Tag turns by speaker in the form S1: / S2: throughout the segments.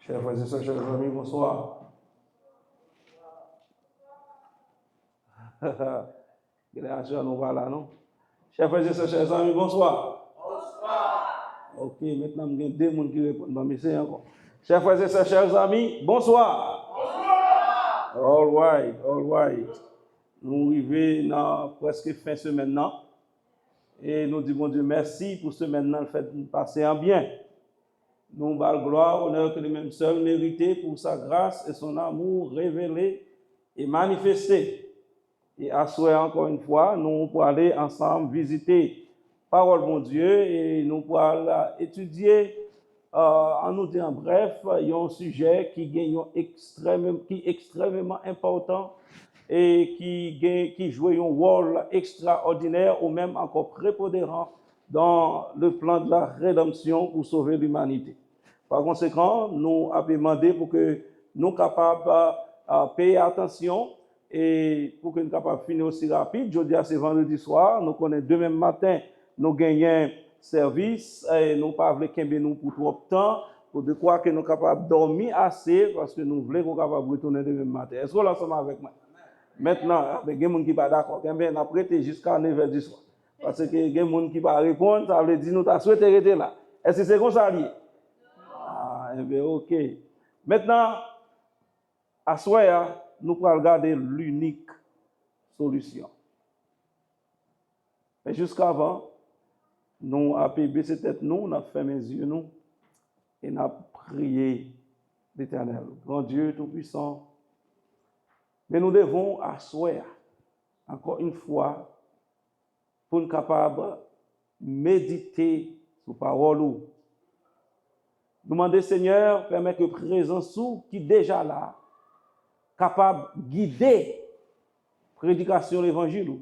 S1: Chers frères et sœurs, chers amis, bonsoir. Génération, nous voilà, non? Chers frères et sœurs, chers amis, bonsoir. Bonsoir. Ok, maintenant, il y a deux personnes qui répondent, mais c'est encore. Chers frères et sœurs, chers amis, bonsoir. Bonsoir. All right. Nous arrivons dans presque fin semaine, non? Et nous disons, bon Dieu, merci pour ce maintenant, le fait de passer en bien. Nous bal gloire, honneur que le même seul mérité pour sa grâce et son amour révélé et manifesté. Et à souhait encore une fois, nous pourrons aller ensemble visiter parole mon Dieu et nous pourrons étudier, en nous disant bref, il y a un sujet qui est extrêmement important et qui joue un rôle extraordinaire ou même encore prépondérant dans le plan de la rédemption pour sauver l'humanité. Par conséquent, nous avons demandé pour que nous soyons capables de payer attention et pour que nous soyons capables de finir aussi rapide. Je dis c'est vendredi soir, nous connaissons demain matin, nous gagnons service et nous ne pouvons pas nous pour trop de temps pour de quoi que nous sommes capables de dormir assez parce que nous voulons qu'on soit capable de retourner demain matin. Est-ce que vous êtes ensemble avec moi? Maintenant, il y a des gens qui ne sont pas d'accord. On a prêté jusqu'à 9h du soir. Parce que il y a des gens qui ne répondent pas, ça veut dire que nous avons souhaité rester là. Est-ce que c'est comme ça? Ah, eh bien, ok. Maintenant, à soir, nous pourrons regarder l'unique solution. Mais jusqu'avant, nous avons baissé tête, nous avons fermé les yeux, nous, et nous avons prié l'Éternel. Grand Dieu Tout-Puissant, mais nous devons asseoir, encore une fois, pour être capables de méditer sur la parole. Nous demandons, Seigneur, permet que la présence qui est déjà là, capable de guider la prédication de l'Évangile,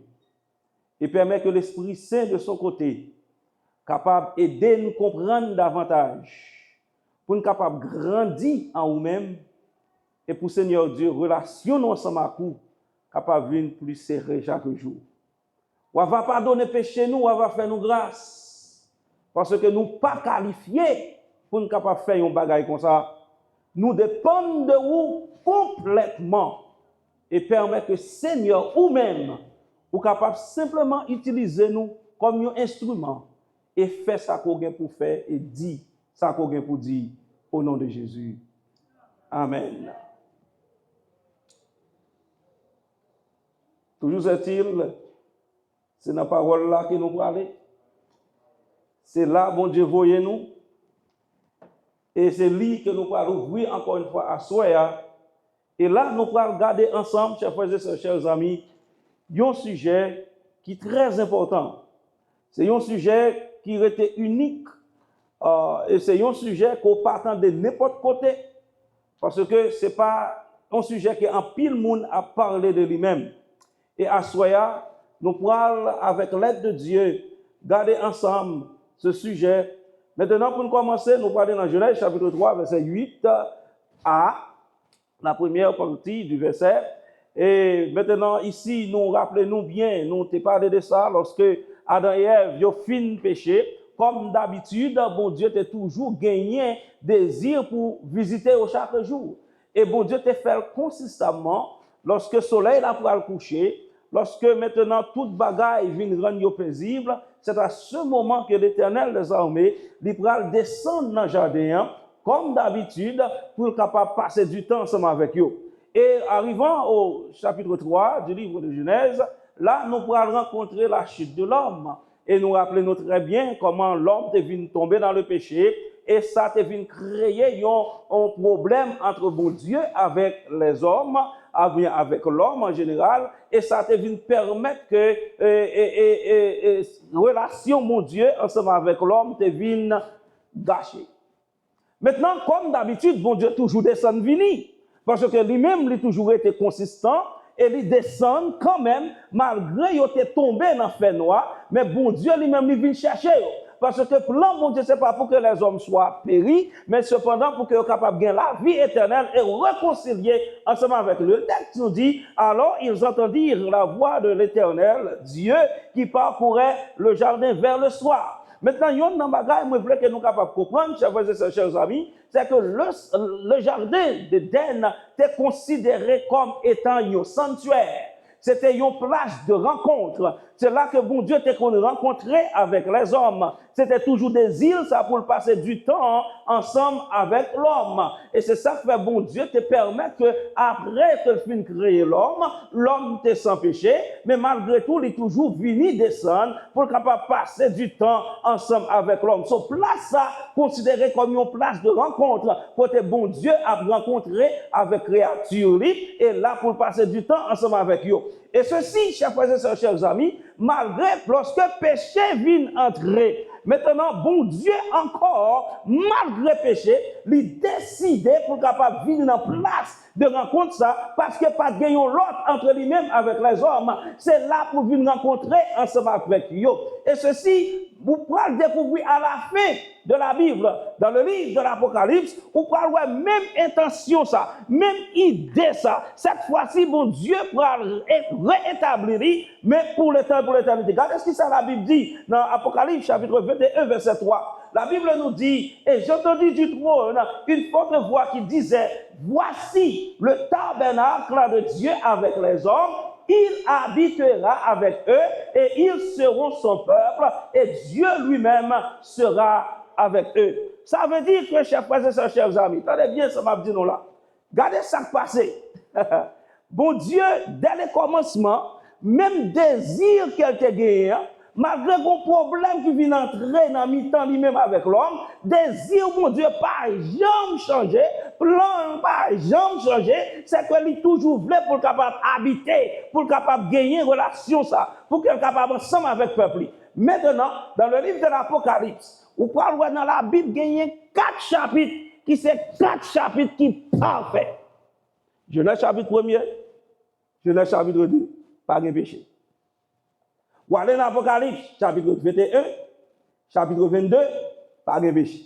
S1: et permet que l'Esprit Saint de son côté, capable d'aider nous comprendre davantage, pour être capable de grandir en nous-mêmes, et pour Seigneur Dieu, relation ensemble avec vous, capable de venir plus serrée chaque jour. On va pardonner péché nous, on va faire nous grâce. Parce que nous ne sommes pas qualifiés pour nous capables de faire un bagage comme ça. Nous dépendons de vous complètement. Et permettre que Seigneur ou même, vous capable simplement utiliser nous comme un instrument et faire ça qu'on a pour faire et dire ça qu'on a pour dire au nom de Jésus. Amen. Toujours est-il, c'est dans la parole là que nous parlons. C'est là, bon Dieu, voyez nous. Et c'est lui que nous parlons ouvrir encore une fois à soi. Et là, nous allons regarder ensemble, chers frères et sœurs, chers amis, un sujet qui est très important. C'est un sujet qui était unique. Et c'est un sujet qu'on peut attendre de n'importe côté. Parce que ce n'est pas un sujet qui en pile monde à parler de lui-même. Et à Soya, nous parlons avec l'aide de Dieu, garder ensemble ce sujet. Maintenant, pour commencer, nous parlons dans Genèse chapitre 3, verset 8 à la première partie du verset. Et maintenant, ici, nous rappelons bien, nous t'ai parlé de ça lorsque Adam et Ève ont fini de pécher. Comme d'habitude, bon Dieu t'a toujours gagné désir pour visiter au chaque jour. Et bon Dieu t'a fait consistamment lorsque le soleil a pour le coucher. Lorsque maintenant toute bagaille vient rendre paisible, c'est à ce moment que l'Éternel des armées va descendre dans le jardin, comme d'habitude, pour être capable de passer du temps ensemble avec eux. Et arrivant au chapitre 3 du livre de Genèse, là, nous pourrons rencontrer la chute de l'homme. Et nous rappelons très bien comment l'homme est venu tomber dans le péché, et ça est venu créer un problème entre bon Dieu avec les hommes, avec l'homme en général, et ça te vient permettre que relation, mon Dieu, ensemble avec l'homme, te vienne gâcher. Maintenant, comme d'habitude, bon Dieu toujours descend vini, parce que lui-même, il a toujours été consistant, et il descend quand même, malgré qu'il était tombé dans le fer noir, mais bon Dieu lui-même, il vient chercher. Parce que le plan, mon Dieu, ce n'est pas pour que les hommes soient péris, mais cependant pour qu'ils soient capables de gagner la vie éternelle et réconcilier ensemble avec le texte nous dit, alors ils entendirent la voix de l'Éternel, Dieu, qui parcourait le jardin vers le soir. Maintenant, il y a un bagage, moi, je veux que nous capables de comprendre, chers frères et sœurs, chers amis, c'est que le jardin d'Éden était considéré comme étant un sanctuaire. C'était une place de rencontre. C'est là que bon Dieu était qu'on rencontrait avec les hommes. C'était toujours des îles, ça pour passer du temps ensemble avec l'homme. Et c'est ça que fait bon Dieu te permet que après que fin créer l'homme était sans péché, mais malgré tout, il est toujours venu descendre pour capable passer du temps ensemble avec l'homme. So place ça considéré comme une place de rencontre pour que bon Dieu a rencontré avec créature et là pour passer du temps ensemble avec eux. Et ceci, chers frères et sœurs, chers amis, malgré lorsque péché vient entrer, maintenant, bon Dieu encore, malgré péché, il décidé pour capable venir en place de rencontrer ça, parce que pas de l'autre entre lui-même avec les hommes. C'est là pour venir rencontrer ensemble avec eux. Et ceci, vous pourrez le découvrir à la fin de la Bible, dans le livre de l'Apocalypse, vous pourrez voir même intention ça, même idée ça. Cette fois-ci, bon Dieu pourra réétablir, mais pour l'éternité. Regardez ce que ça la Bible dit dans Apocalypse chapitre 21, verset 3. La Bible nous dit, et j'entendis du trône une forte voix qui disait, voici le tabernacle de Dieu avec les hommes, il habitera avec eux et ils seront son peuple et Dieu lui-même sera avec eux. Ça veut dire que, chers frères et sœurs, chers amis, attendez bien ça m'a dit nous là. Regardez ça qui passé. Bon Dieu, dès le commencement, même désir qu'elle te gagne, malgré un problème qui vient entrer dans mi-temps lui-même avec l'homme, désir, mon Dieu, pas jamais changé, plan pas jamais changé, c'est que lui toujours voulu pour capable habiter, pour capable gagner relation ça, pour qu'il capable ensemble avec le peuple. Maintenant, dans le livre de l'Apocalypse, vous pouvez voir dans la Bible gagner 4 chapitres, qui sont 4 chapitres qui sont parfaits. Genèse chapitre 1er, Genèse chapitre 2, pas de péché. Ou allez dans l'Apocalypse, chapitre 21, chapitre 22, pas de péché.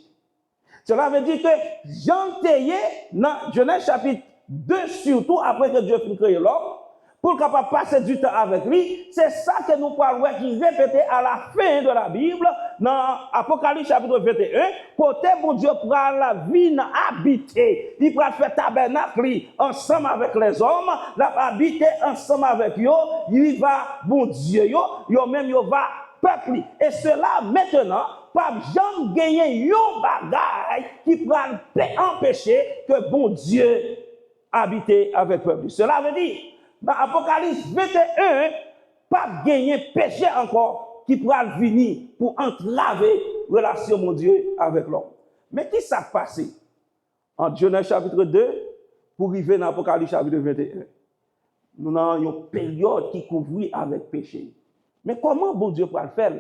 S1: Cela veut dire que Jean Théier, dans Genèse chapitre 2, surtout après que Dieu finit créer l'homme, pour capable passer du temps avec lui, c'est ça que nous parlons qui répété à la fin de la Bible, dans Apocalypse chapitre 21, côté mon Dieu pourra la vie habiter, il pourra faire tabernacle ensemble avec les hommes, la habiter ensemble avec eux, il va, bon Dieu, yo même yo va peuple. Et cela maintenant, pas jamais gagner un bagage qui pourra empêcher que bon Dieu habite avec le peuple. Cela veut dire, dans Apocalypse 21, pas gagner péché encore qui pourra venir pour entraver relation mon Dieu avec l'homme. Mais qui s'est passé en Genèse chapitre 2 pour arriver dans Apocalypse chapitre 21? Nous avons une période qui couvre avec péché. Mais comment bon Dieu peut le faire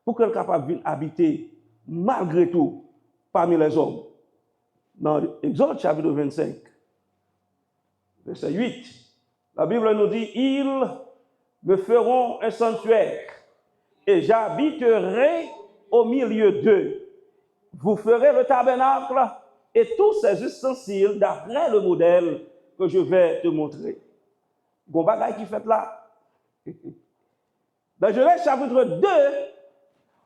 S1: pour qu'elle soit capable d'habiter malgré tout parmi les hommes? Dans Exode chapitre 25, verset 8, la Bible nous dit, ils me feront un sanctuaire et j'habiterai au milieu d'eux. Vous ferez le tabernacle et tous ses ustensiles d'après le modèle que je vais te montrer. Bon bagay qui fait là. Dans Genèse chapitre 2,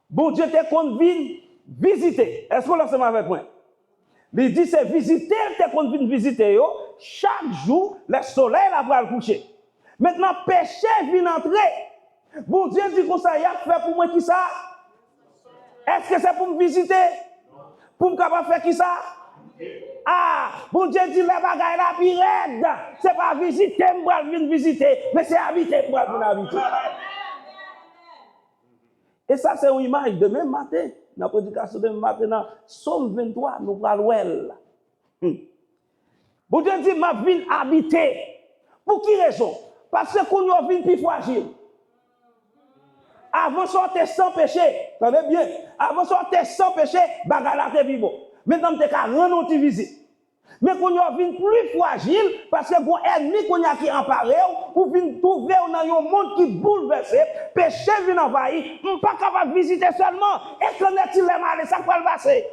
S1: bon Dieu te convient visiter. Est-ce qu'on l'ensemble avec moi? Il dit c'est visiter, te convient visiter yo. Chaque jour, le soleil va le coucher. Maintenant, péché vient entrer. Bon Dieu dit qu'on ça y a fait pour moi qui ça? Est-ce que c'est pour me visiter? Pour me capable faire qui ça? Ah, bon Dieu dit les bagailles la pirate. C'est pas visiter, moi venir visiter, mais c'est habiter, moi venir habiter. Et ça, c'est une image de même matin. Dans la prédication de même matin, dans Somme 23, nous parlons. Bon Dieu dit, ma vie habiter. Pour qui raison? Parce que qu'on a vie plus fragile. Avant sortir sans péché, attendez bien, avant sortir sans péché, bagarre te vivant. Maintenant, tu as rendre une visite. Mais qu'on a vie plus fragile, parce que qu'on ennemi qu'on a qui emparé, ou vient trouver dans un monde qui bouleversé, péché vient envahir, on n'est pas capable de visiter seulement. Et quand est-il mal, ça va le passer?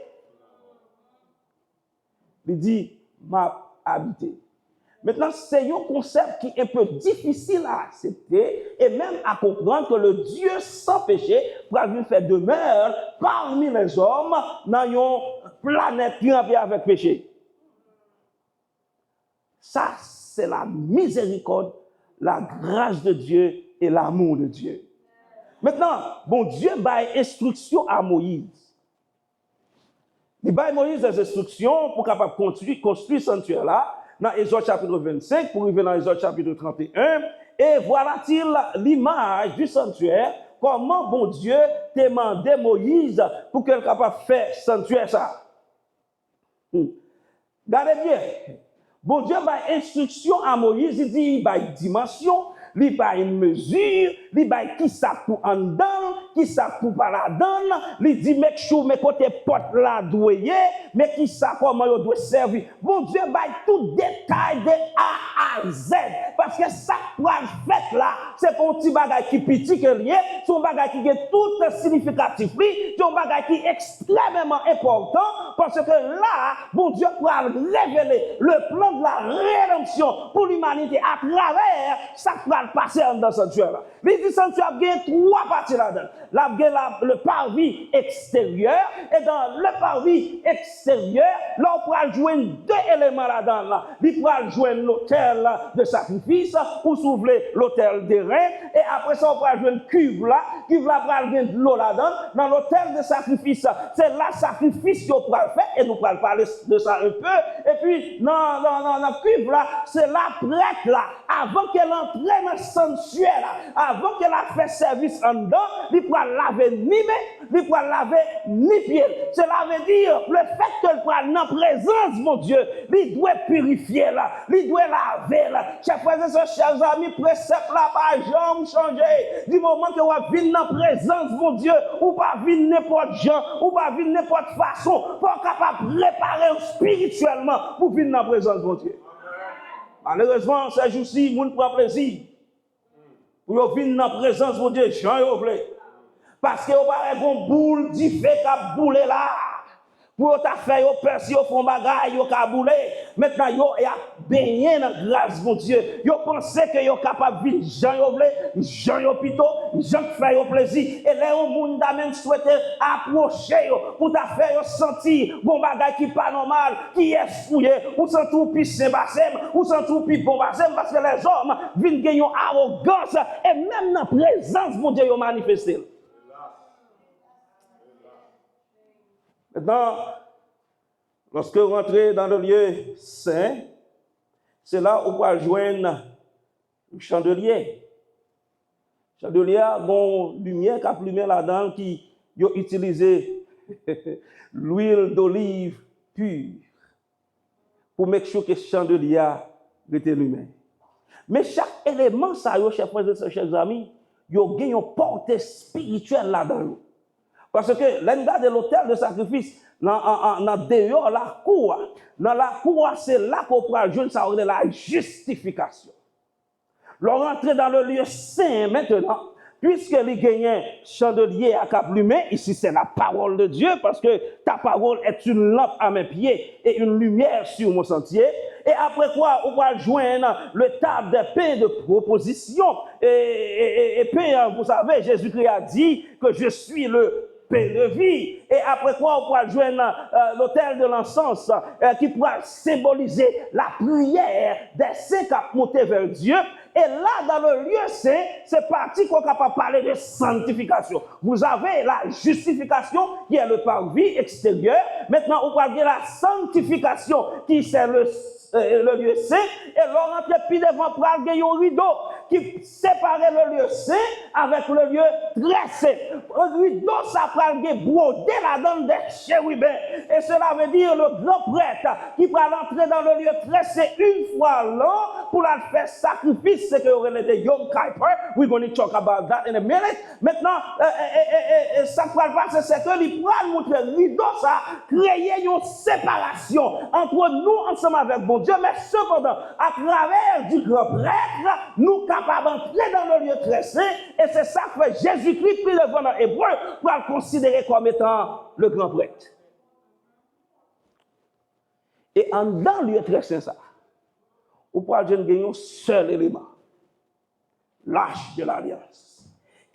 S1: Il dit, m'a habité. Maintenant, c'est un concept qui est un peu difficile à accepter et même à comprendre que le Dieu sans péché pourra venir faire demeure parmi les hommes dans une planète qui est avec péché. Ça, c'est la miséricorde, la grâce de Dieu et l'amour de Dieu. Maintenant, bon Dieu baille instruction à Moïse. Il baille Moïse des instructions pour capable construire sanctuaire là, dans Exode chapitre 25, pour arriver dans Exode chapitre 31. Et voilà-t-il l'image du sanctuaire, comment bon Dieu demandait Moïse pour qu'elle soit capable de faire sanctuaire ça. Regardez bien. Bon Dieu a instruction à Moïse, il dit, il y a une dimension, il y a une mesure, il y a qui ça pour en dedans, qui ça pour pas la dedans, il dit, make sure, mes côtés porte la douée, mais qui ça, comment il doit servir. Bon Dieu a tout détail de A à Z, parce que ça pour fait là, c'est un petit bagage qui petit que lié, c'est un bagage qui est tout significatif, c'est un bagage qui est extrêmement important, parce que là, bon Dieu pourra révéler le plan de la rédemption pour l'humanité à travers ça qui va passer dans ce sanctuaire-là. Il dit sanctuaire a trois parties là-dedans. Là, le parvis extérieur, et dans le parvis extérieur, là, on pourra joindre deux éléments là-dedans. Là. Il pourra joindre l'autel de sacrifice, ou s'ouvrir l'autel des reins, et après ça, on pourra joindre cuve là pourra joindre de l'eau là-dedans. Dans l'autel de sacrifice, c'est là sacrifice qu'on pourra faire, et nous pourrons parler de ça un peu. Et puis, dans la cuve là, c'est la prêtre là, avant qu'elle entre dans le sanctuaire là, avant qu'elle a fait service en dedans, il pourra laver ni main, il pourra laver ni pied. Cela veut dire, le fait qu'elle soit dans présence, mon Dieu, il doit purifier là, il doit laver là. Chers frères et sœurs, chers amis, précepte là, pas jamais changer. Du moment que vous venez dans présence, mon Dieu, ou pas venir n'importe gens, ou pas venir n'importe façon, pour être capable de préparer spirituellement pour venir dans présence, mon Dieu. Malheureusement, ces jours-ci, nous prend plaisir. Pour venir dans présence, mon Dieu, Jean et voulez. Parce que vous avez une boule du fait qu'à bouler là. Pour ta fait yo persi yo font bagaille yo ka boule. Maintenant yo a baigné dans grâce mon Dieu. Yo pensé que yo capable vivre Jean yo vle, Jean yo pito, Jean fait yo plaisir et là au monde da même souhaité approcher yo pour ta faire yo sentir bon bagaille qui pas normal, qui est fouillé, ou sent tout puis Saint-Basem, ou sent tout puis bon Basem parce que les hommes viennent gagner arrogance et même dans présence mon Dieu yo manifesté. Maintenant, lorsque vous rentrez dans le lieu saint, c'est là où vous pouvez joindre le chandelier. Le chandelier a une lumière qui a lumière là-dedans qui a utilisé l'huile d'olive pure pour mettre sure que le chandelier était lumière. Mais chaque élément, ça, chers frères et chers amis, il y a une portée spirituelle là-dedans. Parce que l'endroit de l'autel de sacrifice, dans dehors la cour, dans la cour, c'est là qu'on pourra jouer ça de la justification. Leur rentrer dans le lieu saint maintenant, puisque les gagnants chandelier à cap lumière, ici c'est la parole de Dieu, parce que ta parole est une lampe à mes pieds et une lumière sur mon sentier. Et après quoi, on va joindre le table de pain de proposition. Et pain, vous savez, Jésus-Christ a dit que je suis le pain de vie. Et après quoi, on pourra joindre l'autel de l'encens qui pourra symboliser la prière des saints qui a monté vers Dieu. Et là, dans le lieu saint, c'est parti qu'on est capable de parler de sanctification. Vous avez la justification qui est le parvis extérieur. Maintenant, on parle de la sanctification qui c'est le lieu saint. Et l'on rentre puis devant pour avoir un rideau qui sépare le lieu saint avec le lieu très saint. Le rideau, ça prend brodé là-dedans des chérubins. Et cela veut dire le grand prêtre qui va entrer dans le lieu très saint une fois l'an pour la faire sacrifice. C'est que aurait été Yom Kippur. We're going to talk about that in a minute. Maintenant, ça va passer, c'est que il pourra montrer rideau, ça créer une séparation entre nous ensemble avec bon Dieu, mais cependant, à travers du grand prêtre, nous capables d'entrer dans le lieu très saint, et c'est ça que Jésus-Christ pris le dans Hébreu pour le considérer comme étant le grand prêtre. Et en dans le lieu très saint, ça, vous pouvez gagner un seul élément, l'arche de l'alliance.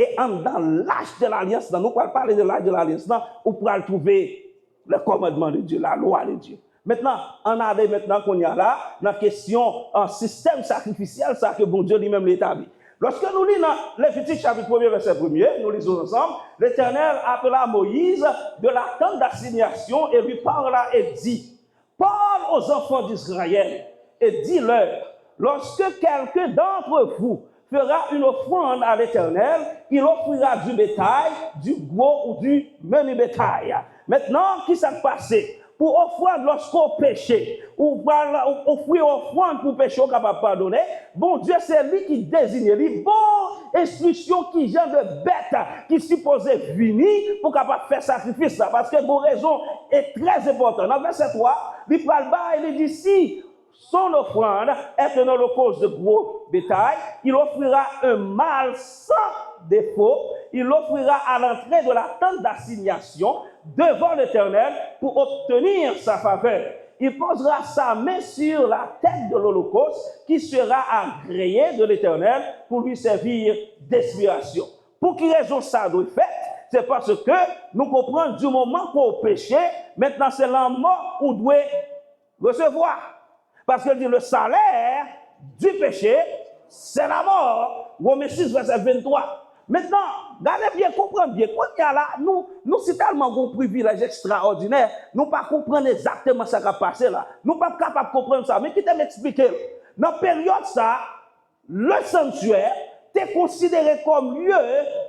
S1: Et dans l'âge de l'alliance, nous allons parler de l'âge de l'alliance, on pourra trouver le commandement de Dieu, la loi de Dieu. Maintenant, on a maintenant qu'on y a là, la question un système sacrificiel, ça que bon Dieu lui-même l'établit. Lorsque nous lisons dans Lévitique chapitre 1 verset 1er, nous lisons ensemble, l'Éternel appela Moïse de la tente d'assignation et lui parla et dit, parle aux enfants d'Israël et dis-leur, lorsque quelqu'un d'entre vous fera une offrande à l'Éternel, il offrira du bétail, du gros ou du menu bétail. Maintenant, qui s'est passé? Pour offrande lorsqu'on péché, ou offrir offrande pour péché, on est capable de pardonner. Bon Dieu, c'est lui qui désigne, lui, bon instruction qui vient de bête, qui supposait venir pour capable faire sacrifice. Parce que bon raison est très importante. Dans verset 3, il parle bas et il dit si son offrande est un holocauste de gros bétail, il offrira un mâle sans défaut, il l'offrira à l'entrée de la tente d'assignation devant l'Éternel pour obtenir sa faveur. Il posera sa main sur la tête de l'holocauste qui sera agréé de l'Éternel pour lui servir d'expiation. Pour quelle raison ça doit être fait? C'est parce que nous comprenons du moment qu'on péché, maintenant c'est la mort qu'on doit recevoir. Parce que dit le salaire du péché, c'est la mort. Romains 6, verset 23. Maintenant, regardez bien, comprenez bien. Quand il y a là, nous c'est tellement un privilège extraordinaire, nous ne pouvons pas comprendre exactement ce qui a passé là. Nous ne sommes pas capables de comprendre ça. Mais qui t'a m'expliqué? Dans la période ça, le sanctuaire était considéré comme lieu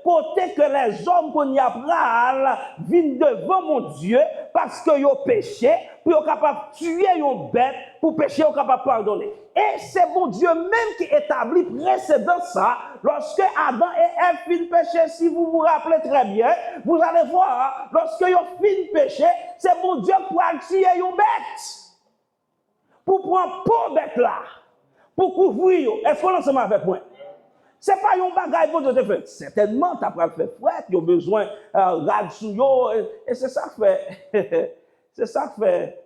S1: côté que les hommes qu'on y a pral viennent devant mon Dieu parce qu'ils ont péché, pour être capable de tuer une bête, pour pécher, ils capable de pardonner. Et c'est mon Dieu même qui établit précédent ça, lorsque Adam et Ève finissent péché, si vous vous rappelez très bien, vous allez voir, lorsque ils ont fini péché, c'est mon Dieu pour tuer une bête, pour prendre pour bête là, pour couvrir. Est-ce qu'on est ensemble avec moi? Ce n'est pas un bagage pour Dieu te fait. Certainement, tu as fait fouette, tu as besoin de rad et c'est ça que fait. C'est ça que fait.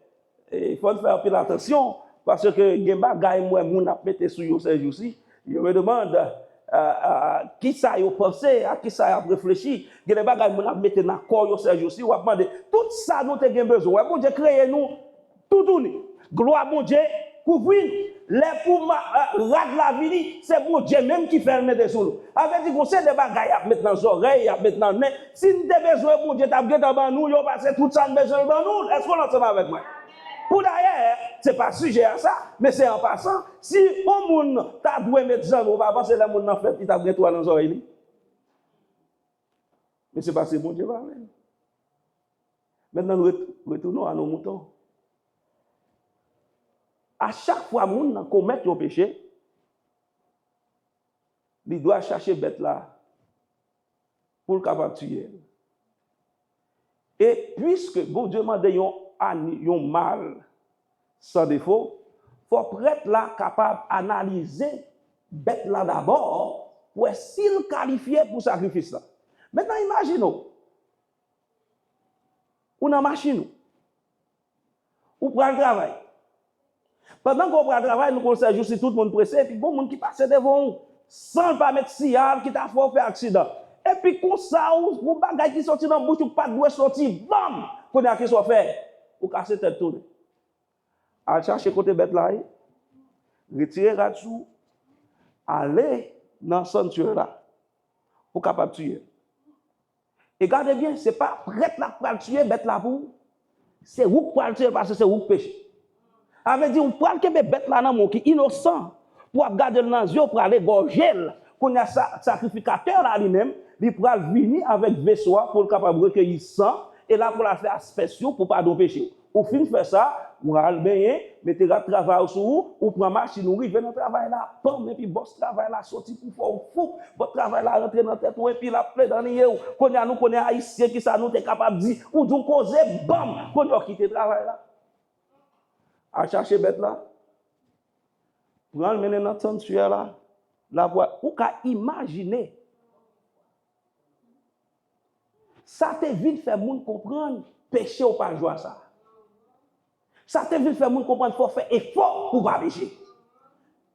S1: Il faut faire un peu attention, parce que les bagages, moi, mon a pété sur eux ces jours-ci. Je me demande qui ça a pensé, à qui ça a réfléchi. Les bagages, mon a metté dans le corps ces jours-ci. On va demander tout ça, nous avons besoin. Bon Dieu, créez nous tout tourner. Gloire, bon Dieu, couvrir. Les pour rad la vie, c'est bon Dieu même qui fait le mettre sur nous. Avec dit qu'on sait des bagages à mettre dans les oreilles, à mettre dans le nez. Si nous avons besoin, bon Dieu, tu as besoin de nous, il passe tout ça, besoin de nous. Est-ce qu'on est ensemble avec moi? Pour d'ailleurs, ce n'est pas sujet à ça, mais c'est en passant. Si un monde t'a doué mettre ça, on va penser que le monde en fait, il t'a besoin toi dans les oreilles. Mais c'est parce que bon Dieu va aller. Maintenant, nous retournons à nos moutons. À chaque fois qu'on commet un péché, il doit chercher bête là pour le capable de tuer. Et puisque bon Dieu m'a dit un mal sans défaut, il faut prêtre là capable d'analyser bête là d'abord pour s'il qualifié pour sacrifice là. Maintenant, imaginons, on a une machine, on prend le travail. Pendant qu'on prend le travail, nous conseillons juste tout le monde pressé, et puis bon monde qui passe devant nous, sans pas mettre signal, qui t'a fait accident. Et puis comme ça, ou bagage qui sorti dans la bouche, ou pas de sortir, bam, qu'on a qui soit fait, ou casser tête tourne. À chercher côté bête là, retirer là-dessous, aller dans le sanctuaire là, pour capable de tuer. Et gardez bien, ce n'est pas prêtre là pour tuer bête là pour, c'est vous pour le tuer parce que c'est vous péché. Avait dit, on prend que bête là dans mon qui innocent pour garder dans les yeux pour aller gorger. Qu'on a sacrificateur là lui-même, il pourra venir avec vaisseau pour le capable de recueillir sang et là pour la faire spéciaux pour pas de péché. Au fin de faire ça, on va le baigner, mettez le travail sur vous, ou prend machine, ou rive dans le travail là, pam, et puis boss travail là, sorti pour faire fou, votre travail là, rentre dans la tête, et puis la plaie dans les yeux, qu'on a nous connaît haïtien qui ça nous est capable de dire, ou d'une cause, bam, qu'on a quitté le travail là. À chercher bête là, pour le mener dans le sanctuaire là, la voix, ou qu'à imaginer. Ça te vite faire moun comprendre, péché ou pas jouer ça. Ça te vite faire moun comprendre, il faut faire effort pour pas pécher.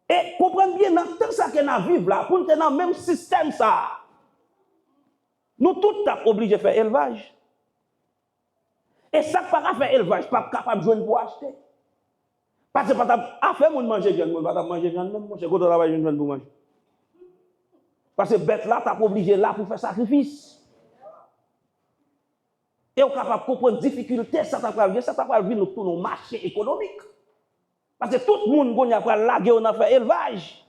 S1: Et comprendre bien, dans tout ça que nous vivons là, pour nous dans le même système ça. Nous tous sommes obligés de faire élevage. Et ça, pas faire élevage, pas capable de jouer pour acheter. Parce que pas faire mon manger viande, mon pas manger viande même, c'est quand on travaille une viande pour manger. Parce que bête là, tu es obligé là pour faire sacrifice. Et on est capable de comprendre les difficultés, ça t'a pas vu nous tout nos marché économique. Parce que tout le monde a lagué, on a fait élevage.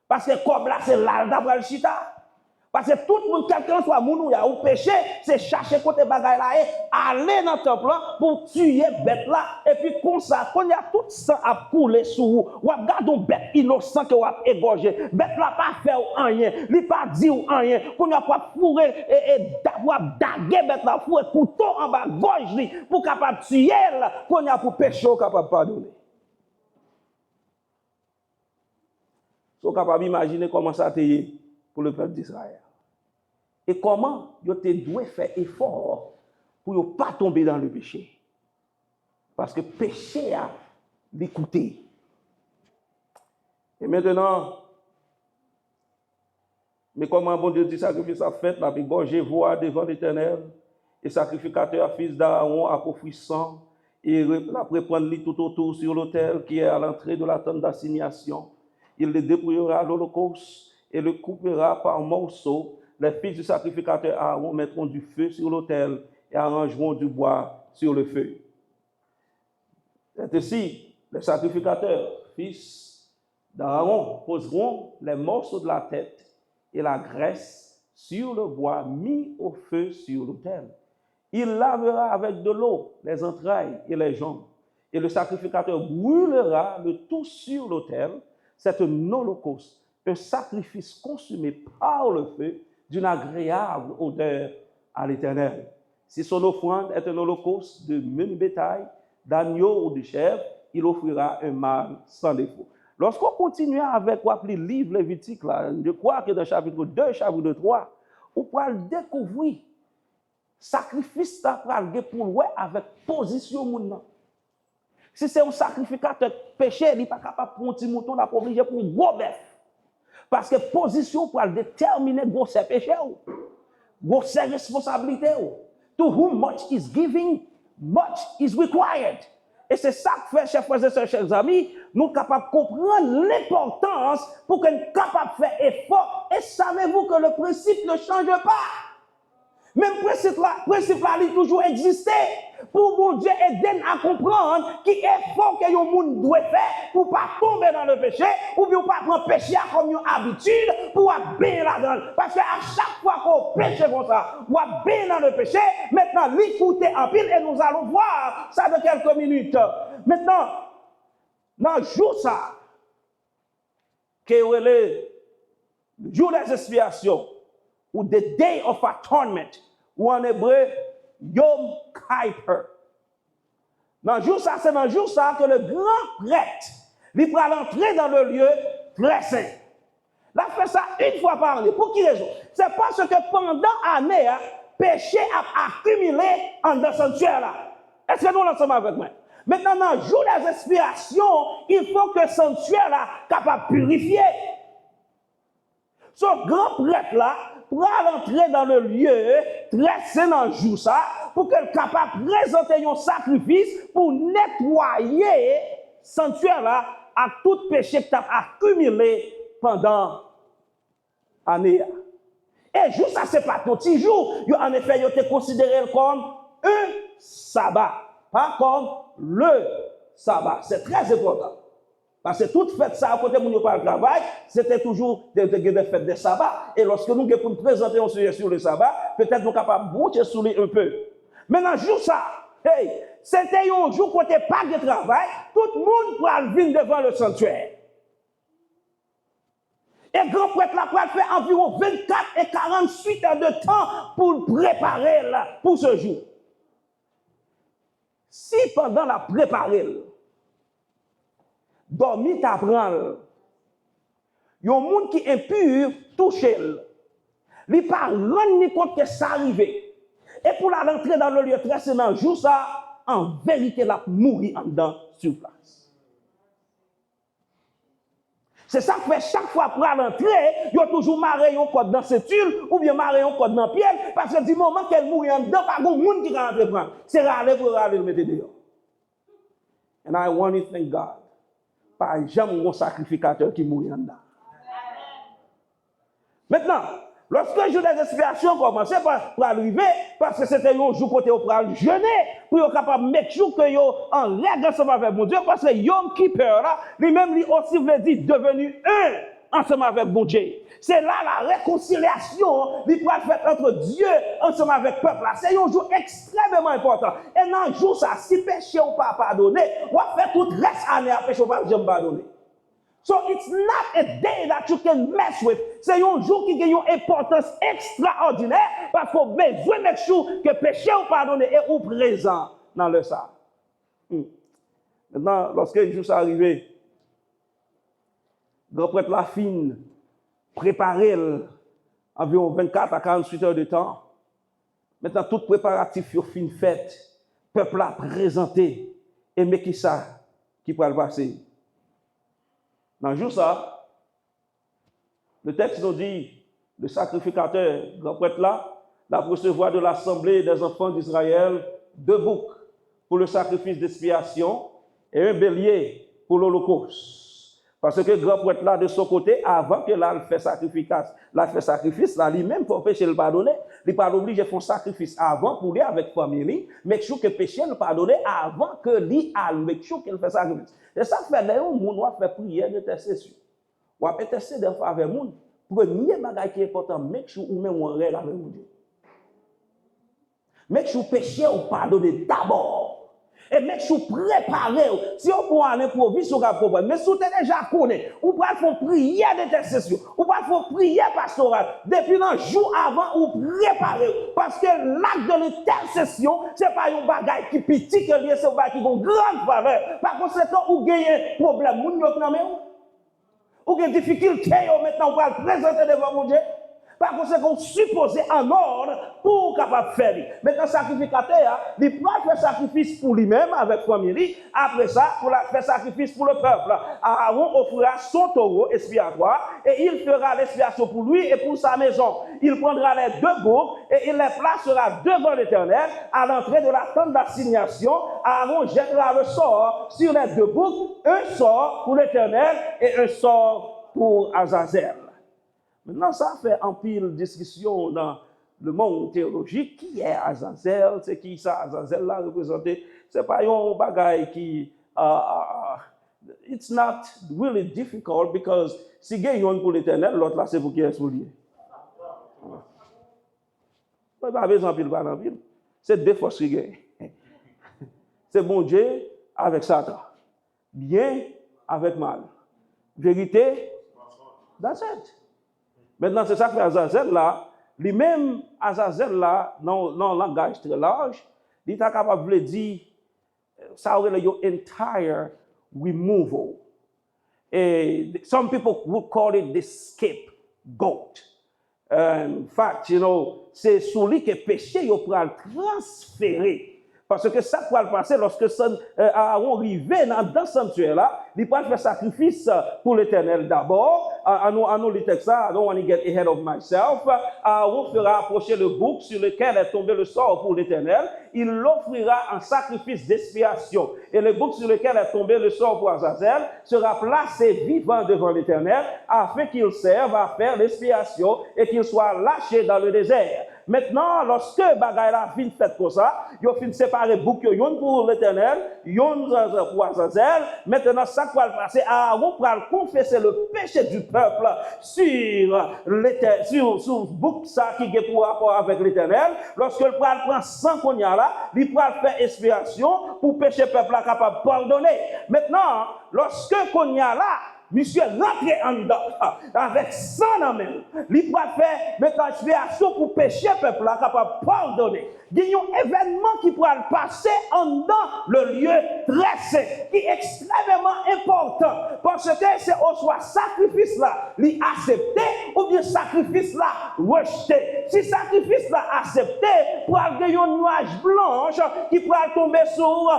S1: Parce que comme là, c'est là, d'après le chita. Parce que tout le monde, quelqu'un soit moun ou ya ou péché, c'est chercher côté bagay là et aller dans le temple là pour tuer bête là. Et puis comme ça, quand il y a tout sang à couler sur vous, ou regarde une bête innocent que vous avez égorgé. Bête là pas fait rien, il pas dit rien. Quand il y a pas fourré et daguer bête là, fourré couteau en bas gorge li pour capable tuer là, quand il y a pour péché capable pardonner. Vous êtes capable d'imaginer comment ça a été pour le peuple d'Israël. Et comment vous devez faire effort pour ne pas tomber dans le péché. Parce que le péché a l'écouter. Et maintenant, mais comment bon Dieu dit sacrifice à fait, la égorgé voix devant l'Éternel, et sacrificateur fils d'Aaron a profit sang, et la prendre tout autour sur l'autel qui est à l'entrée de la tente d'assignation. Il le dépouillera à l'holocauste et le coupera par morceaux. Les fils du sacrificateur Aaron mettront du feu sur l'autel et arrangeront du bois sur le feu. C'est ainsi, les sacrificateurs, fils d'Aaron, poseront les morceaux de la tête et la graisse sur le bois mis au feu sur l'autel. Il lavera avec de l'eau les entrailles et les jambes, et le sacrificateur brûlera le tout sur l'autel. C'est un holocauste, un sacrifice consumé par le feu d'une agréable odeur à l'Éternel. Si son offrande est un holocauste de menu bétail, d'agneau ou de chèvre, il offrira un mâle sans défaut. Lorsqu'on continue avec le livre Lévitique, là, je crois que dans chapitre 2, chapitre 3, on peut découvrir sacrifice pour le avec position moun. Si c'est un sacrificateur péché, il n'est pas capable de prendre un petit mouton, il est obligé pour un gros bœuf. Parce que position pour déterminer gros c'est péché, gros c'est responsabilité. To whom much is giving, much is required. Et c'est ça que fait, chers frères et sœurs, chers amis, nous sommes capables de comprendre l'importance pour qu'on soit capable de faire effort. Et savez-vous que le principe ne change pas? Même principe là, il toujours existé. Pour mon Dieu aider à comprendre qu'il est fort que les gens doivent faire pour ne pas tomber dans le péché ou bien pas prendre péché comme une habitude pour bien là-dedans. Parce qu'à chaque fois qu'on pêche comme ça, on va bien dans le péché. Maintenant, l'écouter en pile et nous allons voir ça dans quelques minutes. Maintenant, dans le jour ça, qui est le jour des expiations, ou the day of atonement, ou en hébreu, Yom Kippur. Dans le jour ça, c'est dans le jour ça que le grand prêtre, il va entrer dans le lieu très saint. Il a fait ça une fois par année. Pour qui raison? C'est parce que pendant l'année, péché a accumulé en dans ce sanctuaire là. Est-ce que nous l'ensemble avec moi? Maintenant, dans le jour des expiations, il faut que le sanctuaire là capable de purifier. Ce grand prêtre là, pour entrer dans le lieu très saint dans le jour ça, pour qu'elle soit capable de présenter un sacrifice pour nettoyer le sanctuaire là à tout péché qui a accumulé pendant l'année. Et jour ça, c'est pas tout petit jour. En effet, il était considéré comme un sabbat, pas comme le sabbat. C'est très important. Parce que toute fête, ça, à côté de mon travail, c'était toujours des fêtes de sabbat. Et lorsque nous nous présentons un sujet sur le sabbat, peut-être nous sommes capables de boucher sur lui un peu. Maintenant, jour ça, hey, c'était un jour où il n'y avait pas de travail, tout le monde pourrait venir devant le sanctuaire. Et le grand prêtre là pourrait faire environ 24 et 48 heures de temps pour préparer là, pour ce jour. Si pendant la préparer, dormir t'apprend, il y a un monde qui est impur, touché, il ne peut pas rendre compte que ça arrive. Et pour la rentrer dans le lieu très saint, jour ça, en vérité, la mourir en dedans sur place. C'est ça que fait chaque fois pour l'entrée, il y a toujours marré un code dans cette tulle ou bien marré un code dans le pied parce que du moment qu'elle mourit en dedans, pas de monde qui va rentrer prendre. C'est râler pour râler le mettre dehors. And I want to thank God. Pas jamais un sacrificateur qui mourit en dedans. Maintenant, lorsque le jour des expiations commençait pour arriver, parce que c'était un jour côté pour jeûner, pour être capable de mettre jour que yo en règle ensemble avec mon Dieu, parce que Yom Kippur là, lui-même lui aussi veut dire devenu un ensemble avec mon Dieu. C'est là la réconciliation qui peut être faite entre Dieu ensemble avec le peuple. C'est un jour extrêmement important. Et dans un jour ça, si péché ou pas pardonné, on va faire tout le reste année à péché ou pas jamais pardonner. So it's not a day that you can mess with. C'est un jour qui a une importance extraordinaire parce qu'on a besoin de make sure que péché ou pardonné est au présent dans le ça. Maintenant, lorsque le jour est arrivé, le grand prêtre la fine préparer environ 24 à 48 heures de temps. Maintenant, tout préparatif est fin fait. Le peuple a présenté. Et mais qui ça qui peut le passer? Dans le jour ça, le texte nous dit, le sacrificateur, le grand prêtre là, va recevoir de l'assemblée des enfants d'Israël 2 boucs pour le sacrifice d'expiation et un bélier pour l'holocauste. Parce que le grand prêtre là, de son côté, avant que là, il fait sacrifice, là, lui-même, pour pécher le pardonner, il n'est pas obligé de faire un sacrifice avant pour lui avec la famille, mais qu'il que péché le pardonner avant que lui aille, qu'il fait sacrifice. Et ça fait d'ailleurs, on va faire prière d'intercession. On va intercéder en faveur de monde. Premier bagage qui est important, make sure ou même on règle avec Dieu. Make sure péché ou pardonner d'abord. Et make sure préparer. Si on peut aller improviser, on va problème. Mais si on déjà connaît, on va faire prière d'intercession, on va faire prière pastorale. Depuis un jour avant, on préparer. Parce que l'acte de l'intercession, ce n'est pas un bagage qui est petit, c'est un bagage qui a une grande valeur. Par conséquent, on gagne un problème. Ou une difficulté, maintenant, on va le présenter devant mon Dieu. Par conséquent, supposé en ordre pour capable faire. Maintenant, sacrificateur, il peut faire sacrifice pour lui-même avec la famille. Après ça, pour faire sacrifice pour le peuple. Aaron offrira son taureau expiatoire et il fera l'expiation pour lui et pour sa maison. Il prendra les 2 boucs et il les placera devant l'Éternel à l'entrée de la tente d'assignation. Aaron jettera le sort sur les 2 boucs, un sort pour l'Éternel et un sort pour Azazel. Maintenant, ça fait un pile de discussion dans le monde théologique. Qui est Azazel? C'est qui ça, Azazel là représenté? C'est pas un bagage qui... it's not really difficult because si il y a une pour l'Éternel, l'autre là, c'est pour qui est soulié. Pas besoin de pile. C'est 2 forces qui gagnent. C'est bon Dieu avec Satan. Bien avec mal. Vérité, that's it. Maintenant, c'est ça que fait Azazel là. Lui-même, Azazel là, dans un langage très large, il est capable de dire, ça aurait your entire removal. And some people would call it the scapegoat. In fact, c'est sur lui que le péché, il peut le transférer. Parce que ça peut le passer lorsque Aaron arrivait dans le sanctuaire là, il peut faire sacrifice pour l'Éternel d'abord. I know le texte ça, I don't want to get ahead of myself. Aaron fera approcher le bouc sur lequel est tombé le sort pour l'Éternel. Il l'offrira en sacrifice d'expiation. Et le bouc sur lequel est tombé le sort pour Azazel sera placé vivant devant l'Éternel afin qu'il serve à faire l'expiation et qu'il soit lâché dans le désert. Maintenant, lorsque bagaille la fin fait comme ça, yo fin séparer bouc yon pour l'Éternel, yon pour Azazel. Maintenant, ça va passer Aaron pour confesser le péché du peuple sur bouc ça qui est pour rapport avec l'Éternel. Lorsque le prend 100 cognac là, il prend faire expiation pour péché peuple capable de pardonner. Maintenant, lorsque cognac là monsieur rentre en dedans avec 100 en même. Il va faire mettre expiation pour pécher peuple là capable de pardonner. Il y a un événement qui pourra passer en dedans le lieu très saint, qui est extrêmement important. Parce que c'est au soit sacrifice là, li accepté ou bien sacrifice là rejeté. Si sacrifice là accepté, pour avoir un nuage blanche qui pourra tomber sur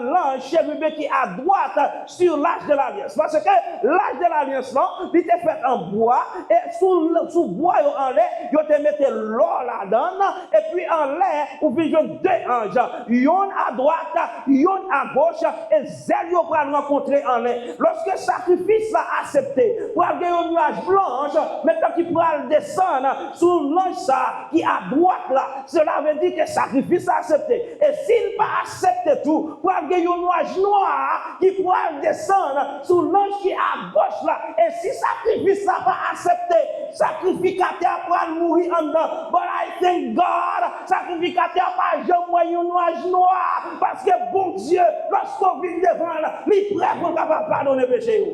S1: l'ange chérubin qui est à droite sur l'âge de l'alliance. Parce que l'âge de l'alliance là, il était fait en bois et sous bois en l'air, il te mettait l'or là-dedans et puis en l'air, vous voyez deux anges, yon à droite, yon à gauche et zèle pour rencontrer en l'air. Lorsque le sacrifice l'a accepté, pour avoir un nuage blanche, maintenant qu'il pourra descendre sous l'ange qui est à droite là, cela veut dire que le sacrifice l'a accepté. Et s'il n'a pas accepté tout, pour avoir un nuage noir qui pourra descendre sous l'ange qui est à gauche là, et si le sacrifice n'a pas accepté, sacrificateur pourra mourir en dedans. But I thank God, sacrificateur pas jamais un nuage noir, parce que bon Dieu, lorsqu'on vit devant là, il est prêt pour capable pardonner le péché.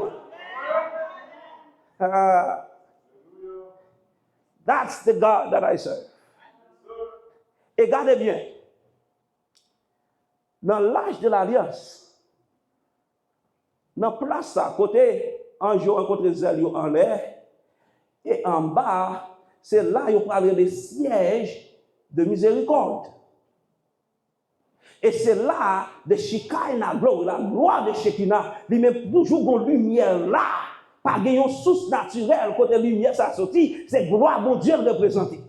S1: That's the God that I serve. Et gardez bien, dans l'âge de l'alliance, dans la place à côté, un jour rencontré Zélio en l'air, et en bas, c'est là qu'il parle des sièges de miséricorde. Et c'est là, de Shekinah, la gloire de Shekinah, il met toujours une lumière là, pas une source naturelle, côté lumière, ça sortit, c'est gloire, mon Dieu, représentée.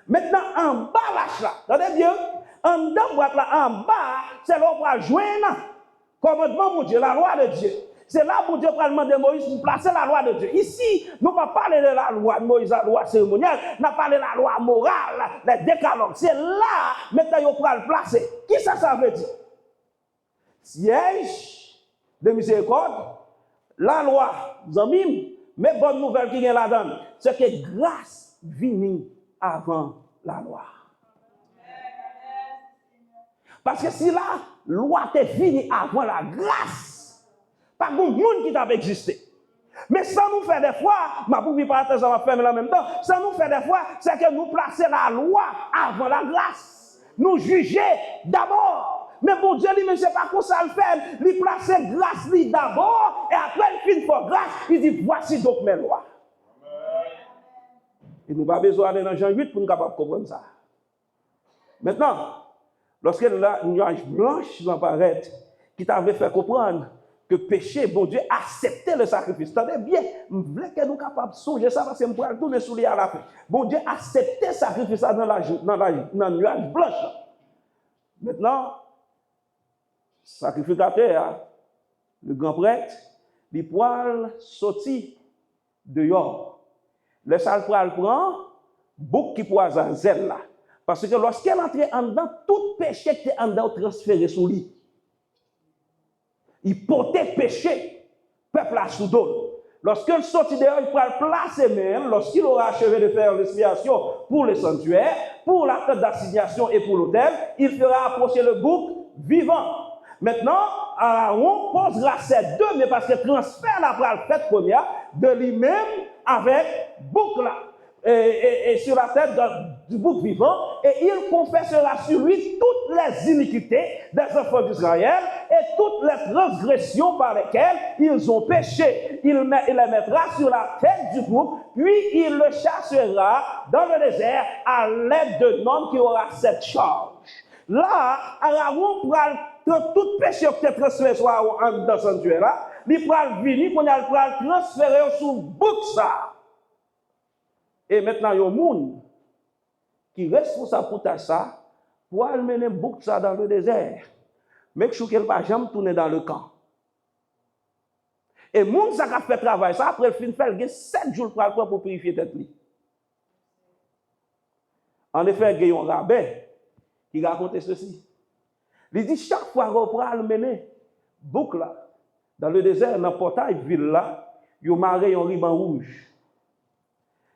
S1: Maintenant, en bas, là, attendez bien, en bas, là, en bas, c'est là où on va joindre, commandement, mon Dieu, la loi de Dieu. C'est là où Dieu va demander à Moïse pour placer la loi de Dieu. Ici, nous ne parlons pas de la loi de Moïse, la loi cérémoniale, nous parlons de la loi morale, les décalogues. C'est là, maintenant, nous allons le placer. Qui ça veut dire? Siège de miséricorde, la loi, Zamim, mais bonne nouvelle qui vient là-dedans, c'est que grâce vient avant la loi. Parce que si la loi est finie avant la grâce, pas de monde qui t'a existé. Mais ça nous fait des fois, ma bouille parenthèse va faire en même temps, ça nous fait des fois, c'est que nous placer la loi avant la grâce. Nous juger d'abord. Mais bon Dieu, lui, mais c'est pas quoi ça le fait. Il place grâce lui d'abord, et après il finit pour grâce, il dit voici donc mes lois. Et nous n'avons pas besoin d'aller dans Jean 8 pour nous capables de comprendre ça. Maintenant, lorsque la nuage blanche apparaît, qui t'avait fait comprendre que péché, bon Dieu, acceptait le sacrifice. Attendez bien, je voulais que nous capables de songer ça parce que je pourrais tourner sous les à la fin. Bon Dieu, acceptait le sacrifice dans la nuage blanche. Maintenant, sacrificateur, le grand prêtre, les poils sortis dehors. Le sale poil prend, bouc qui poison zèle là. Parce que lorsqu'elle entrait en dedans, tout péché qui était en dedans transféré sur lui. Il portait péché, peuple à sous-don. Lorsqu'il sortit dehors, il pourra placer même, lorsqu'il aura achevé de faire l'expiation pour le sanctuaire, pour la tête d'assignation et pour l'autel, il fera approcher le bouc vivant. Maintenant, Aaron posera ces deux, mais parce que transfert la pral fait première de lui-même avec bouc là. Et sur la tête du bouc vivant, et il confessera sur lui toutes les iniquités des enfants d'Israël et toutes les transgressions par lesquelles ils ont péché. Il les mettra sur la tête du bouc, puis il le chassera dans le désert à l'aide d'un homme qui aura cette charge. Là, Aaron pourra tout péché qui est transféré dans ce sanctuaire là, il pourra venir, il pourra transférer sur le bouc ça. Et maintenant, il y a un monde qui est responsable pour ça, pour aller mener bouc ça dans le désert. Mais je ne vais pas jamais tourner dans le camp. Et le monde qui a fait travail, ça, après, il fait 7 jours pour purifier tête. En effet, il y a un rabbin qui raconte ceci. Il dit chaque fois qu'on pourra le mener bouc là, dans le désert, dans le portail ville là, il y a marré un ruban rouge.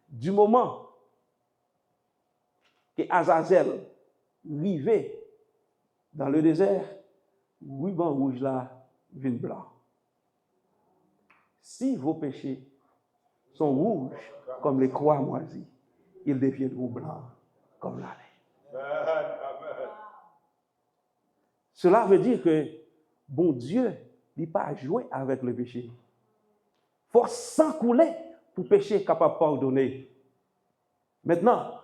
S1: Du moment que Azazel arrivait dans le désert, le ruban rouge là vient blanc. Si vos péchés sont rouges comme les croix moisies, ils deviendront blancs comme la laine. Cela veut dire que bon Dieu n'est pas joué avec le péché. faut sang couler pour péché capable de pardonner. Maintenant,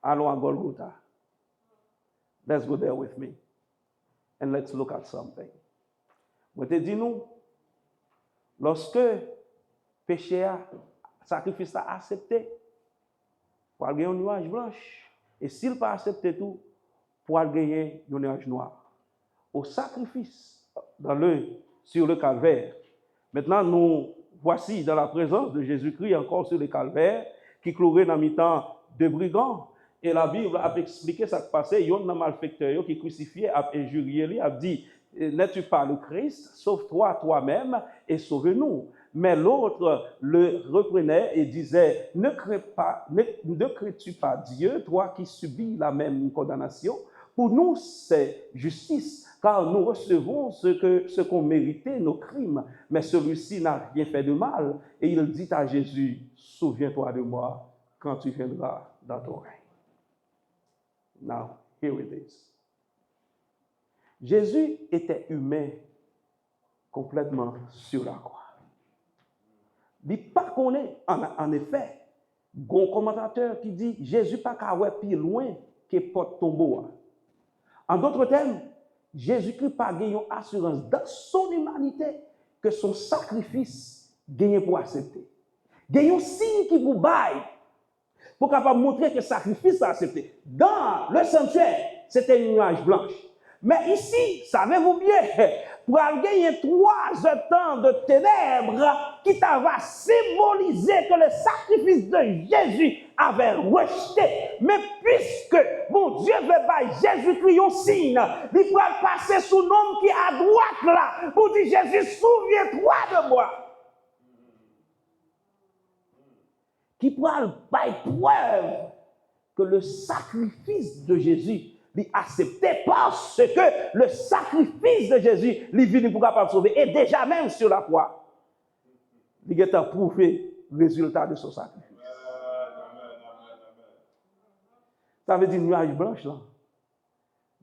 S1: allons à Golgotha. Let's go there with me. And let's look at something. Je te dis nous, lorsque péché a, sacrifice a accepté, pour gagner un nuage blanche. Et s'il n'a pas accepté tout, pour gagner un nuage noir. Au sacrifice sur le calvaire. Maintenant, nous voici dans la présence de Jésus-Christ encore sur le calvaire, qui clouait dans mi-temps de brigands. Et la Bible a expliqué ce qui passait. Il y a un malfecteur qui crucifié, a injurié, a dit, n'es-tu pas le Christ? Sauve-toi toi-même et sauve-nous. Mais l'autre le reprenait et disait, ne crées-tu pas Dieu, toi qui subis la même condamnation? Pour nous, c'est justice, car nous recevons ce qu'ont mérité nos crimes. Mais celui-ci n'a rien fait de mal. Et il dit à Jésus, souviens-toi de moi quand tu viendras dans ton règne. Now, here it is. Jésus était humain complètement sur la croix. Il n'est pas connu, en effet, un commentateur qui dit Jésus pas qu'à ouais plus loin que porte tombeau. En d'autres termes, Jésus-Christ pas gagné une assurance dans son humanité que son sacrifice gagné pour accepter. Gagné un signe qui vous baille pour capable montrer que le sacrifice a accepté. Dans le sanctuaire, c'était une nuage blanche. Mais ici, savez-vous bien, pour gagner 3 temps de ténèbres qui va symboliser que le sacrifice de Jésus avait rejeté. Mais puisque mon Dieu veut pas Jésus-Christ un signe, il va passer sous nom qui est à droite là, pour dire Jésus, souviens-toi de moi. Qui pourra faire preuve que le sacrifice de Jésus est accepté parce que le sacrifice de Jésus est venu pour capable sauver. Et déjà même sur la croix, il a prouvé le résultat de son sacrifice. Ça veut dire nuage blanche là.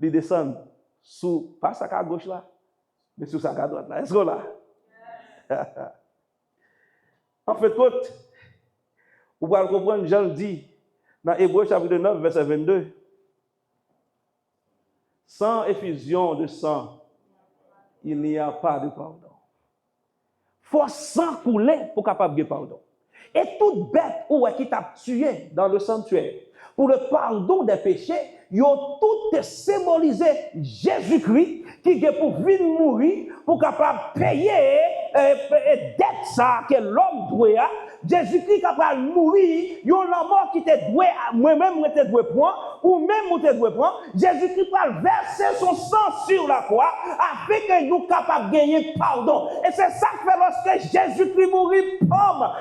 S1: Il descend sous, pas sa à gauche là, mais sous sa à droite là. Est-ce que là? En fait, vous pouvez comprendre, Jean le dit dans Hébreux chapitre 9, verset 22. Sans effusion de sang, il n'y a pas de pardon. Il faut sang couler pour capable de pardon. Et toute bête qui t'a tué dans le sanctuaire, pour le pardon des péchés, ils ont tout symbolisé Jésus-Christ qui est pour venir mourir, pour capable payer dette ça que l'homme doit. Jésus-Christ capable de mourir, il y a une mort qui te doit, moi-même je te dois prendre, ou même je te dois prendre. Jésus-Christ va verser son sang sur la croix afin que nous capables de gagner pardon. Et c'est ça que fait lorsque Jésus-Christ mourit,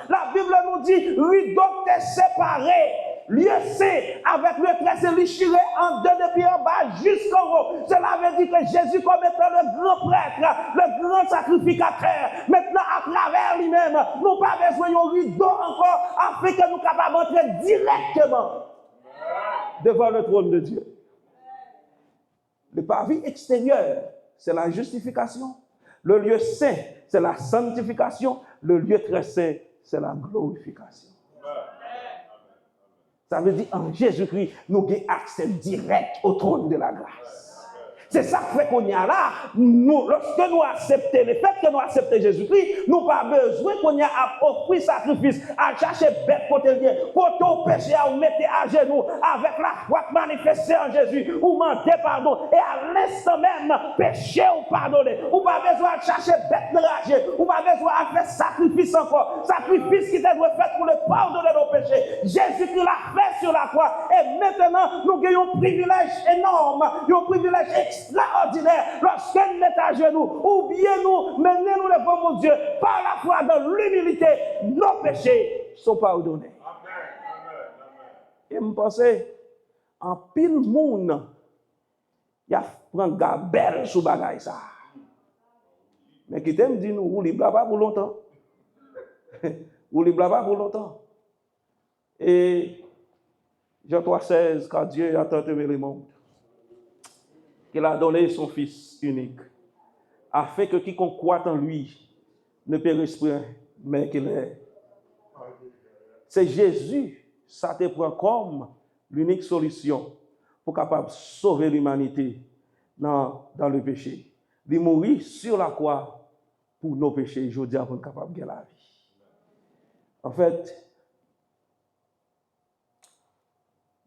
S1: la Bible nous dit, rideau est séparé. Lieu C avec le trait c'est lichiré en deux depuis en bas jusqu'en haut. Cela veut dire que Jésus comme étant le grand prêtre, le grand sacrificateur. Maintenant à travers lui-même, nous pas besoin d'un rideau encore afin que nous capables d'entrer directement devant le trône de Dieu. Le parvis extérieur, c'est la justification. Le lieu saint, c'est la sanctification. Le lieu très saint, c'est la glorification. Ça veut dire en Jésus-Christ, nous avons accès direct au trône de la grâce. C'est ça qui fait qu'on y a là. Nous, lorsque nous acceptons, le fait que nous acceptons Jésus-Christ, nous n'avons pas besoin qu'on y a offert sacrifice, à chercher bête côté lien, côté au péché, à vous mettre à genoux, avec la foi manifestée en Jésus, ou demander pardon, et à l'instant même, péché ou pardonner. Ou pas besoin de chercher bête enragée, ou pas besoin de faire sacrifice encore, sacrifice qui doit être fait pour le pardon de nos péchés. Jésus-Christ l'a fait sur la croix, et maintenant, nous avons un privilège énorme, un privilège extraordinaire lorsqu'elle met à genoux ou bien nous menez-nous devant mon Dieu par la foi dans l'humilité, nos péchés sont pardonnés. Et je pense en pile monde il y a prend gabelle sous bagaille ça. Mais qui t'aime dit nous libre pas pour longtemps. Ou libre pas pour longtemps. Et Jean 3,16 quand Dieu a tant aimé le monde qu'il a donné son Fils unique, afin que quiconque croit en lui ne périsse point, mais qu'il est. C'est Jésus, ça te prend comme l'unique solution pour capable sauver l'humanité dans le péché. Il mourit sur la croix pour nos péchés, je dis pour être capable de gagner la vie. En fait,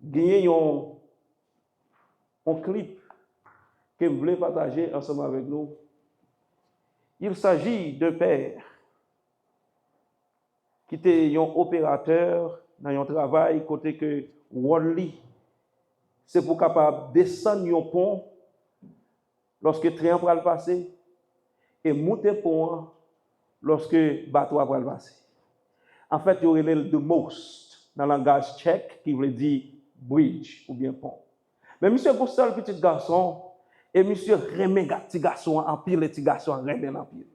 S1: gagner un clip que je voulais partager ensemble avec nous. Il s'agit de père qui était un opérateur dans un travail côté que Wally, c'est pour capable descendre un pont lorsque le train va le passer et monter le pont lorsque le bateau va le passer. En fait, il y aurait le most dans le langage tchèque qui veut dire bridge ou bien pont. Mais monsieur pour seul petit garçon, et monsieur remet petit garçon en pile, les petits garçons remet en pile.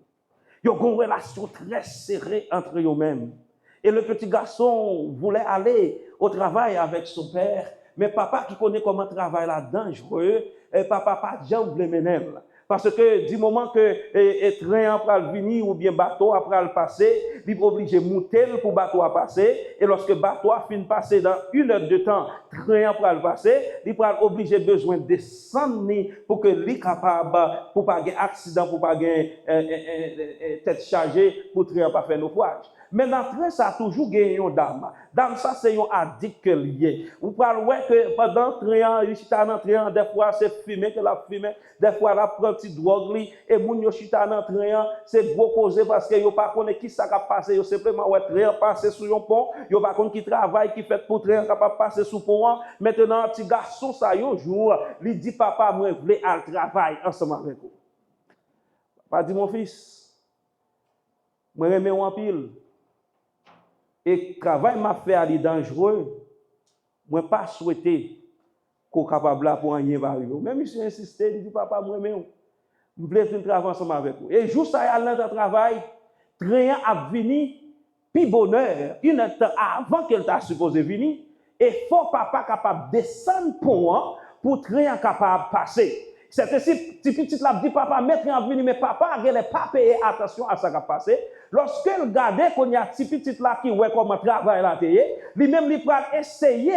S1: Ils ont une relation très serrée entre eux-mêmes. Et le petit garçon voulait aller au travail avec son père, mais papa qui connaît comment travail là dangereux, et papa pas jamais voulait mener. Parce que du moment que le train après venir ou bien bateau après le passer, il est obligé de monter pour bateau à passer. Et lorsque bateau a fini de passer dans 1 heure de temps, train après le passer, il est obligé besoin de descendre pour que lui capable, pour pas avoir accident, pour pas avoir tête chargée, pour train pas faire naufrage. Mais dans le train, ça a toujours gagné une dame. Dame, ça, c'est un addict lié. Vous parlez que pendant le train, il chita dans le train, des fois, c'est fumé que la fumé, des fois, la prend petite drogue, et moun yo chita dans le train, c'est gros causé parce que yo pas connaît qui ça va passer, yo simplement, ouais, train passer sur un pont, yo pas connaît qui travaille, qui fait pour train capable passer sur pont. Maintenant, petit garçon, ça, yo jour, lui dit, papa, moi, je veux aller travailler ensemble avec vous. Papa dit, mon fils, moi, je mets en pile. Et le travail m'a fait aller dangereux, moi pas souhaité qu'on capable là pour rien arriver. Même monsieur insisté, il dit papa moi même je voulais faire travail ensemble avec vous. Et juste ça aller dans le travail, train a venu puis bonheur, une heure avant qu'elle t'a supposé venir et faut papa capable descendre pont pour train capable passer. C'est ainsi, petit là dit papa, mettre en venir, mais papa n'a pas payé attention à ça qui a passé. Lorsque il regarde qu'on y a petit là qui voit comment travail là, lui-même il va essayer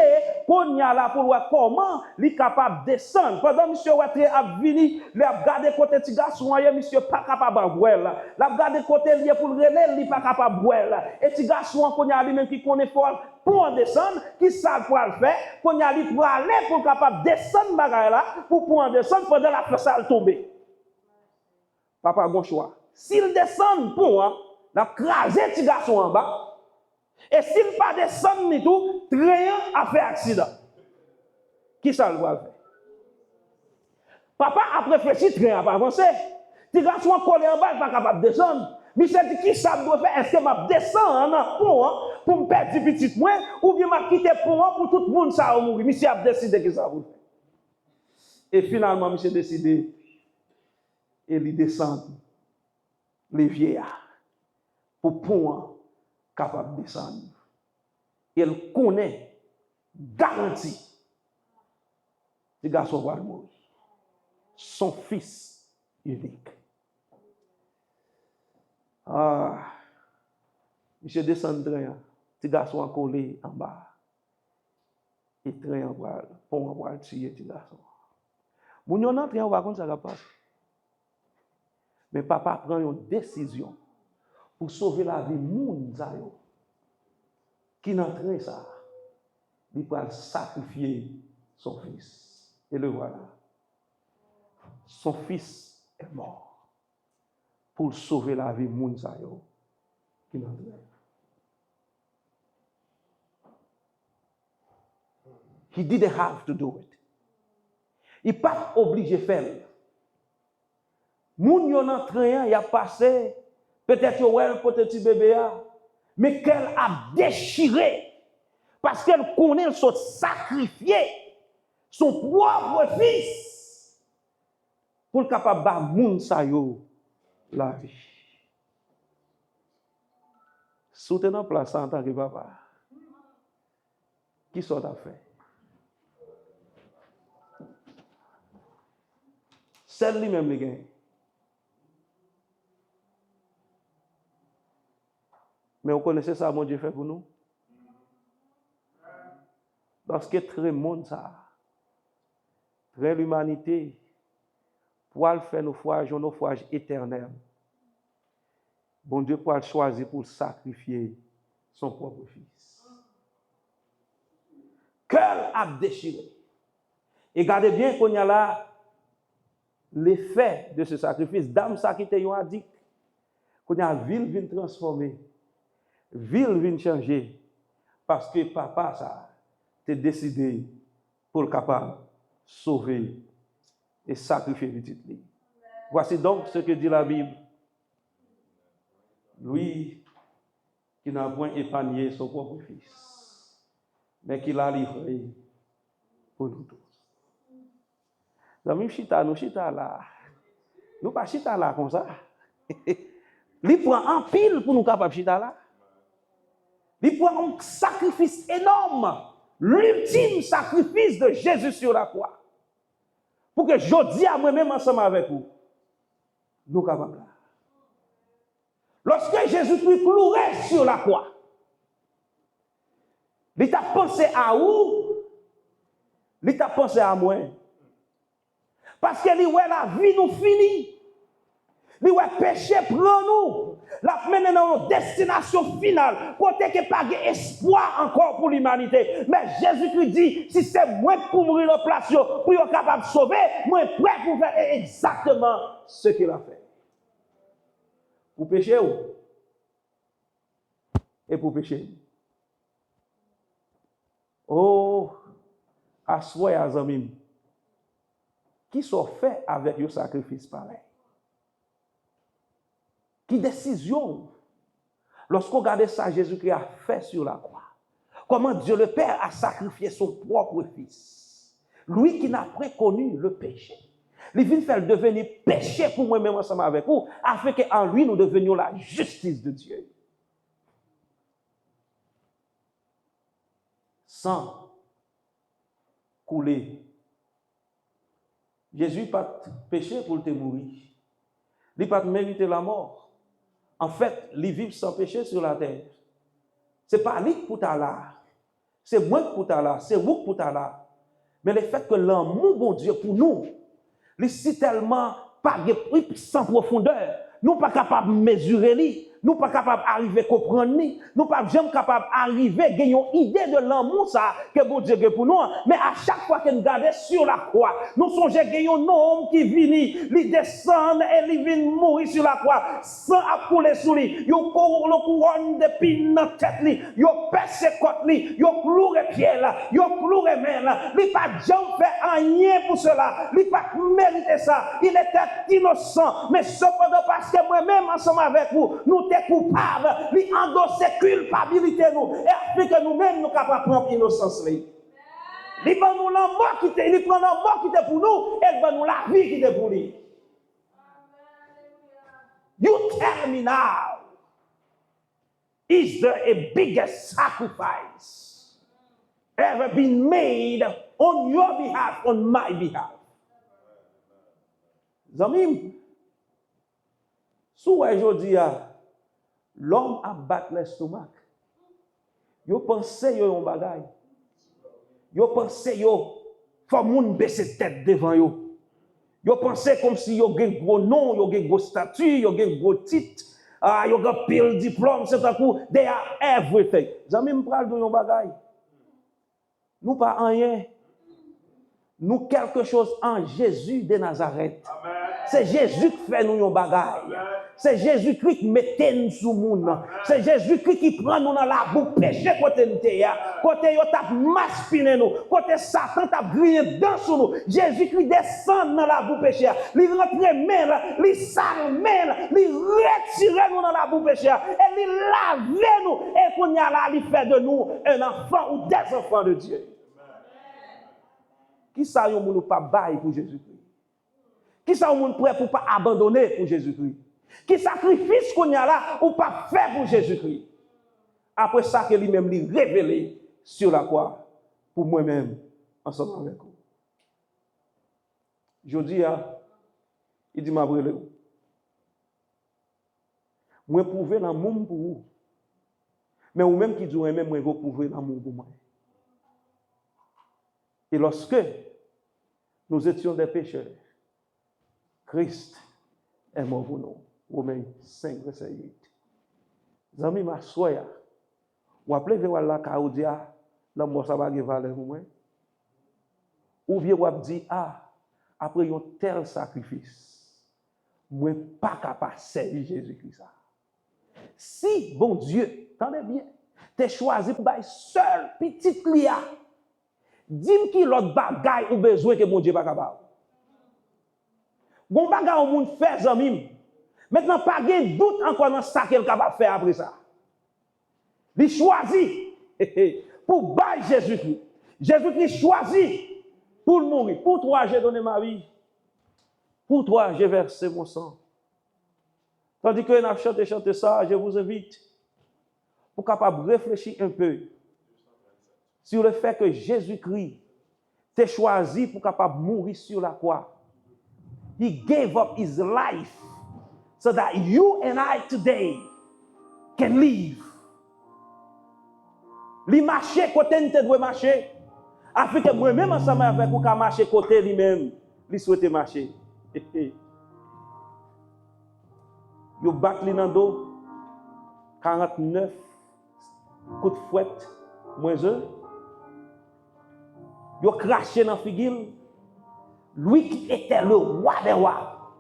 S1: qu'on y a là pour voir comment il est capable de descendre. Pendant monsieur Ouatre a venu, il a regardé côté petit garçon, monsieur pas capable de boire là. Il a regardé côté lié pour le relais, il pas capable de boire là. Et petit garçon qu'on y a lui-même qui connaît fort pour descendre, qui savent quoi le faire, qu'on y a lui pour aller pour capable de descendre bagaille là, pour pouvoir descendre pendant la place à tomber. Papa a bon choix. S'il descend pour la craser petit garçon en bas, et s'il pas descend ni tout, train a fait accident. Qui ça le va faire? Papa a réfléchi, train a pas avancé. Petit garçon collé en bas, il pas capable de descendre. Mais c'est dit qui ça doit faire? Est-ce que m'a descend en pont pour me perdre petit moins, ou bien m'a quitté pont pour tout le monde ça mourir? Monsieur a décidé que ça va faire. Et finalement, monsieur a décidé et il descend les vieillards pour pont capable de descendre. Il connaît, garanti, le garçon va mourir. Son fils unique. Ah, monsieur descend de train, le garçon a collé en bas. Et train en bas, pont en bas, tuer le garçon. Moun yon entre en wagon, ça va passer. Mais papa prend une décision pour sauver la vie moun zayo. Qui n'entraîne ça, il va sacrifier son fils. Et le voilà. Son fils est mort pour sauver la vie moun zayo qui n'entraîne. He didn't have to do it. Il n'est pas obligé de faire. Moun yon entraînant, il a passé, peut-être qu'il a un petit bébé, mais qu'elle a déchiré. Parce qu'elle connaît son sacrifié, son propre fils, pour le capable de moun sa yo la vie. Soutenant place en tant que papa. Qui sont à fait? Celle lui-même les gagne. Mais vous connaissez ça, mon Dieu fait pour nous? Parce que très monde ça, très l'humanité, pour faire nos naufrages éternels. Bon Dieu pour choisir pour sacrifier son propre fils. Cœur a déchiré. Et gardez bien qu'on y a là l'effet de ce sacrifice. Dame ça qui était un addict. Qu'on y a ville vient transformer. Ville vient changer. Parce que papa ça t'es décidé pour le capable sauver et sacrifier petit lui. Voici donc ce que dit la Bible. Lui qui n'a point épargné son propre fils, mais qui l'a livré pour nous tous. Nous chita là. Nous pas chita là comme ça. Il prend un pile pour nous capables chita là. Il prend un sacrifice énorme, l'ultime sacrifice de Jésus sur la croix. Pour que je dise à moi-même ensemble avec vous, nous capables là. Lorsque Jésus-Christ clouait sur la croix, il t'a pensé à où? Il t'a pensé à moi. Parce que la vie nous finit. Le péché prend nous. La mène dans une destination finale. Côté que pas d'espoir encore pour l'humanité. Mais Jésus-Christ dit, si c'est moi pour mourir en place, pour être capable de sauver, moi prêt pour faire exactement ce qu'il a fait. Pour pécher et pour pécher. Oh, à soi et à Zamim, qui sont faits avec un sacrifice pareil? Qui décision? Lorsqu'on regarde ça, Jésus-Christ a fait sur la croix. Comment Dieu le Père a sacrifié son propre fils. Lui qui n'a pas connu le péché. Il vient faire devenir péché pour moi-même ensemble avec vous, afin qu'en lui nous devenions la justice de Dieu. Sans couler. Jésus n'a pas péché pour te mourir. Il n'a pas mérité la mort. En fait, il vit sans péché sur la terre. Ce n'est pas lui pour ta là. C'est moi pour ta là. C'est vous pour ta là. Mais le fait que l'amour, bon Dieu, pour nous, c'est tellement pas sans profondeur. Nous ne sommes pas capables de mesurer. Nous ne sommes pas capables d'arriver à comprendre. Nous ne sommes pas jamais capables d'arriver à gagner une idée de l'amour que bon Dieu a pour nous. Mais à chaque fois que nous regardons sur la croix, nous songeons qu'il y a un homme qui vient, il descend et il vient mourir sur la croix sans couler sous lui. Il y a une couronne d'épines dans la tête, il y a percé côte, il y a cloué pied, il y a cloué main. Il n'a pas jamais fait rien pour cela. Il n'a pas mérité ça. Il était innocent. Mais cependant, parce que moi-même, ensemble avec vous, nous sommes coupables, lui endosser culpabilité nous, et après que nous-mêmes nous capables de prendre innocence. Il prend nous la mort qui était, il prend la mort qui était pour nous, et il prend nous la vie qui était pour lui. You tell me now, is there a bigger sacrifice ever been made on your behalf, on my behalf? Zamim, sous aujourd'hui, l'homme a battu l'estomac. Yo pensé yo yon bagay. Yo pensé yo faut moun baisser tête devant yo. Yo pensé comme si yo gen gros nom, yo gen gros statut, yo gen gros titre, yo gen pile diplôme, c'est un coup, they are everything. Zami m'pral do yon bagay. Nous pas rien. Nous quelque chose en Jésus de Nazareth. Amen. C'est Jésus qui fait nous yon bagay. Amen. C'est Jésus-Christ qui met nous sous monde. C'est Jésus-Christ qui prend nous dans la boue péché côté nous côté yo t'a maspiné nous, côté Satan t'a grillé dans sous nous. Jésus-Christ descend dans la boue péché. Il rentre main là, il sale main là, il retire nous dans la boue péché et il lave nous et qu'on y a là il fait de nous un enfant ou des enfants de Dieu. Qui ça yon moun pas bail pour Jésus-Christ? Qui ça yon moun prêt pour pas abandonner pour Jésus-Christ? Qui sacrifice qu'on y a là ou pas fait pour Jésus-Christ? Après ça que lui-même lui révélé sur la croix pour moi-même ensemble avec vous. Je dis il dit m'a brûlé. Moi prouver dans monde pour vous Mais ou même qui dit, même moi, vous pouvez l'amour pour moi. Et lorsque nous étions des pécheurs, Christ est mort pour nous. Romains 5, verset 8. Zami ma soya, ou appelez vers la kaoudia, la mort ça va valer pour moi. Ou bien ou dit, après un tel sacrifice, moi pas capable de servir Jésus-Christ. Si, bon Dieu, attendez bien, tu choisi pour bailler seul petit lia, dis-moi qui l'autre bagaille ou besoin que mon Dieu pas capable. Bon bagaille au monde fait zami. Maintenant pas de doute encore dans ça qu'elle est capable de faire après ça. Il choisit pour bailler Jésus-Christ. Jésus-Christ choisit pour mourir. Pour toi, j'ai donné ma vie. Pour toi, j'ai versé mon sang. Tandis que nous avons chanté ça, je vous invite pour capable réfléchir un peu sur le fait que Jésus-Christ t'a choisi pour capable mourir sur la croix. He gave up his life so that you and I today can live. Li marcher côté nous doit marcher. Afin que moi-même ensemble avec vous ka marcher côté lui-même, li souhaite marcher. Yo bat li nan dos 49 coups de fouette -1. Yo craché dans figure. Lui qui était le roi des rois,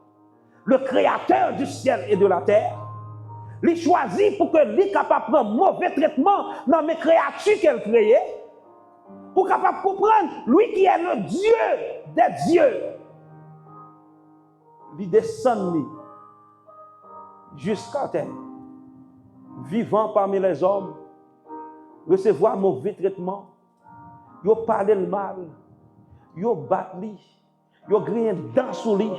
S1: le créateur du ciel et de la terre, il choisit pour que lui capable de prendre mauvais traitement dans mes créatures qu'elle créait, pour capable comprendre, lui qui est le Dieu des dieux, il descend jusqu'à terre, vivant parmi les hommes, recevoir mauvais traitement, il parle le mal, il bat lui. Yo grien dans sous lui.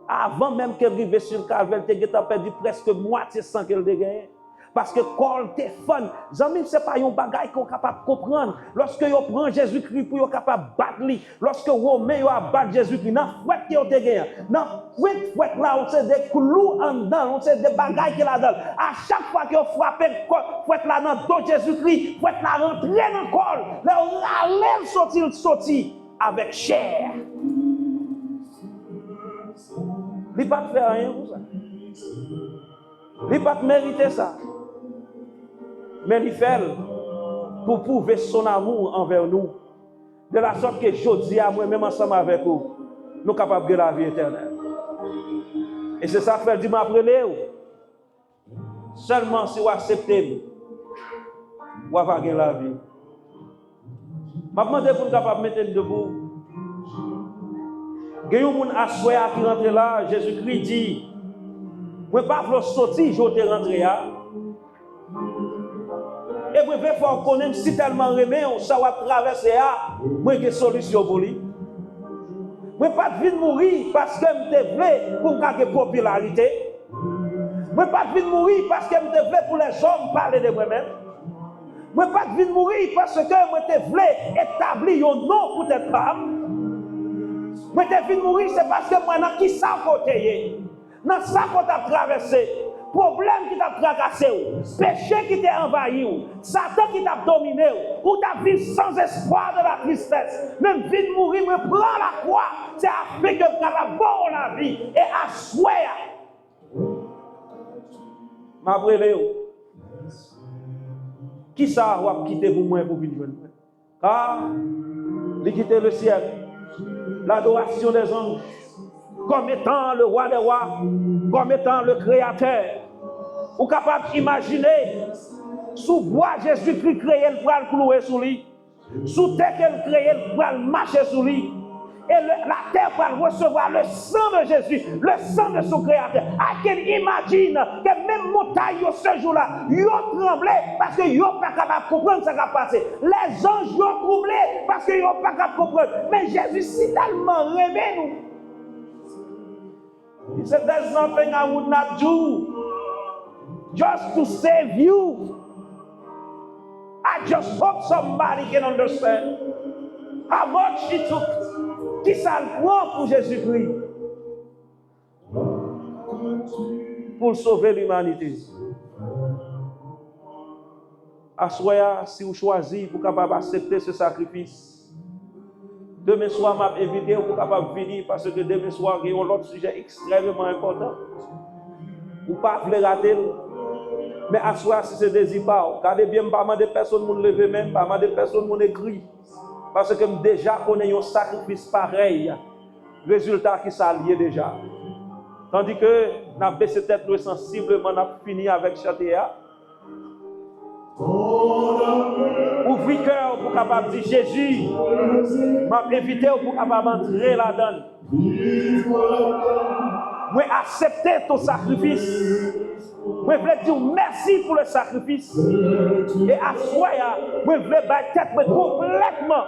S1: Avant même qu'elle arrive sur le calvaire, elle a perdu presque moitié sang qu'elle a gagné. Parce que quand tu es fun, ce n'est pas un bagage qu'on est capable de comprendre. Lorsque vous prenez Jésus-Christ pour être capable de battre lui, lorsque vous mettez à battre Jésus-Christ, dans le fouet qui a gagné, dans le fouet là, on sait des clous en dedans, on sait des bagages qu'il a dedans. À chaque fois que vous frappez le fouet là dans le dos de Jésus-Christ, fouet là rentre dans le col, là on râle sortir avec chair. Il ne peut pas faire rien pour ça. Il ne peut pas mériter ça. Mais il fait pour prouver son amour envers nous. De la sorte que je dis à moi-même ensemble avec vous, nous sommes capables de la vie éternelle. Et c'est ça que fait dire après seulement si vous acceptez, vous allez gagner la vie. Je demande pour vous capable de mettre debout. Il y a un monde qui rentre là, Jésus-Christ dit, je ne peux pas sortir, je vais rentrer là. Et je vais faire connaître si tellement remé, ça va traverser là, moi j'ai une solution pour lui. Je ne peux pas mourir parce que je voulais pour gagner popularité. Je ne peux pas mourir parce que je voulais pour les hommes parler de moi-même. Je ne peux pas mourir parce que je voulais établir un nom pour tes femmes. Moi, je suis mourir, c'est parce que moi, dans qui ça côté, dans ça qu'on a traversé, problème qui t'a tracassé, péché qui t'a envahi, Satan qui t'a dominé, ou t'as vécu sans espoir de la tristesse, même vie de mourir, me prend la croix, c'est afin que tu aies la vie et assoir. Ma brûlé, qui ça va quitter pour moi pour venir? Car il quitter le ciel. L'adoration des anges, comme étant le roi des rois, comme étant le créateur. Ou capable d'imaginer, sous bois Jésus-Christ créé le bras cloué sous lui, sous terre qu'elle créé le bras marcher sous lui, et la terre va recevoir le sang de Jésus, le sang de son créateur. I can imagine que même montagne ce jour-là, ils ont tremblé parce qu'ils n'ont pas capable de comprendre ce qui a passé. Les anges ont tremblé parce qu'ils n'ont pas capable de comprendre. Mais Jésus, si tellement aimé nous. He said, there's nothing I would not do just to save you. I just hope somebody can understand how much he took. Qui ça le prend pour Jésus-Christ? Pour sauver l'humanité. à soya, si vous choisissez pour capable accepter ce sacrifice, demain soir, m'a invité pour capable venir parce que demain soir, il y a un autre sujet extrêmement important. Ou pas voulez rater, mais à soya, si c'est désir pas, regardez bien, pas mal de personnes m'ont levé même, pas mal de personnes m'ont écrit, parce que déjà qu'on ait un sacrifice pareil, résultat qui s'allie déjà. Tandis que nous avons baissé tête sensiblement, nous avons fini avec Chatéa. Ouvrez cœur pour capable dire Jésus, m'a invité pour capable entrer là-dedans. Moi accepter ton sacrifice. Moi voulais dire merci pour le sacrifice. Et à soi, moi voulais battre tête complètement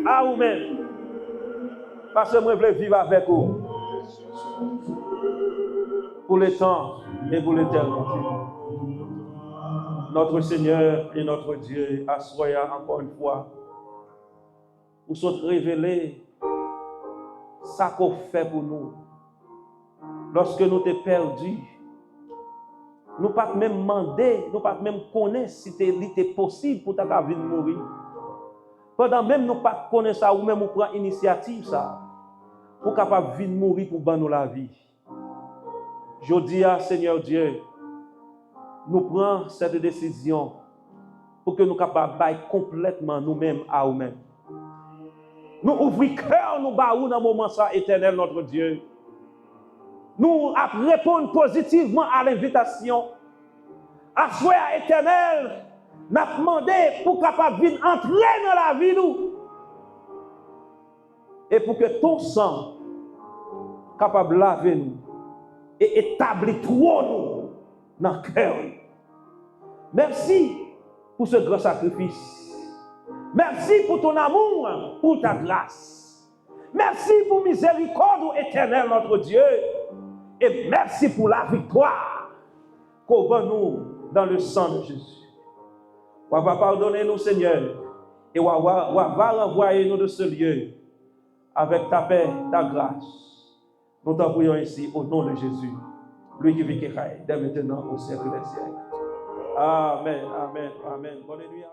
S1: à vous-même. Parce que moi voulais vivre avec vous. Pour le temps et pour l'éternité. Notre Seigneur et notre Dieu, assoya encore une fois, nous sommes révélés ça qu'on fait pour nous. Lorsque nous t'es perdus, nous pas même demander, nous pas même connaître si c'était possible pour ta vie de mourir. Pendant même nous pas connaître ça ou même nous prendre initiative ça pour capable de mourir pour ban nous la vie. Je dis à Seigneur Dieu, nous prenons cette décision pour que nous capables de complètement nous-mêmes à nous-mêmes. Nous ouvrons cœur, nous baillons dans le moment ça éternel, notre Dieu. Nous répondons positivement à l'invitation. À souhait éternel, nous avons demandé pour capable de entrer dans la vie nous. Et pour que ton sang capable de laver nous et établir toi nous dans le cœur. Merci pour ce grand sacrifice. Merci pour ton amour, pour ta grâce. Merci pour miséricorde éternelle, notre Dieu. Et merci pour la victoire qu'on va nous dans le sang de Jésus. On va pardonner nous, Seigneur, et on va renvoyer nous de ce lieu avec ta paix, ta grâce. Nous t'en prions ici au nom de Jésus, lui qui vit qui règne dès maintenant au siècle des siècles. Amen, amen, amen. Bonne nuit à vous.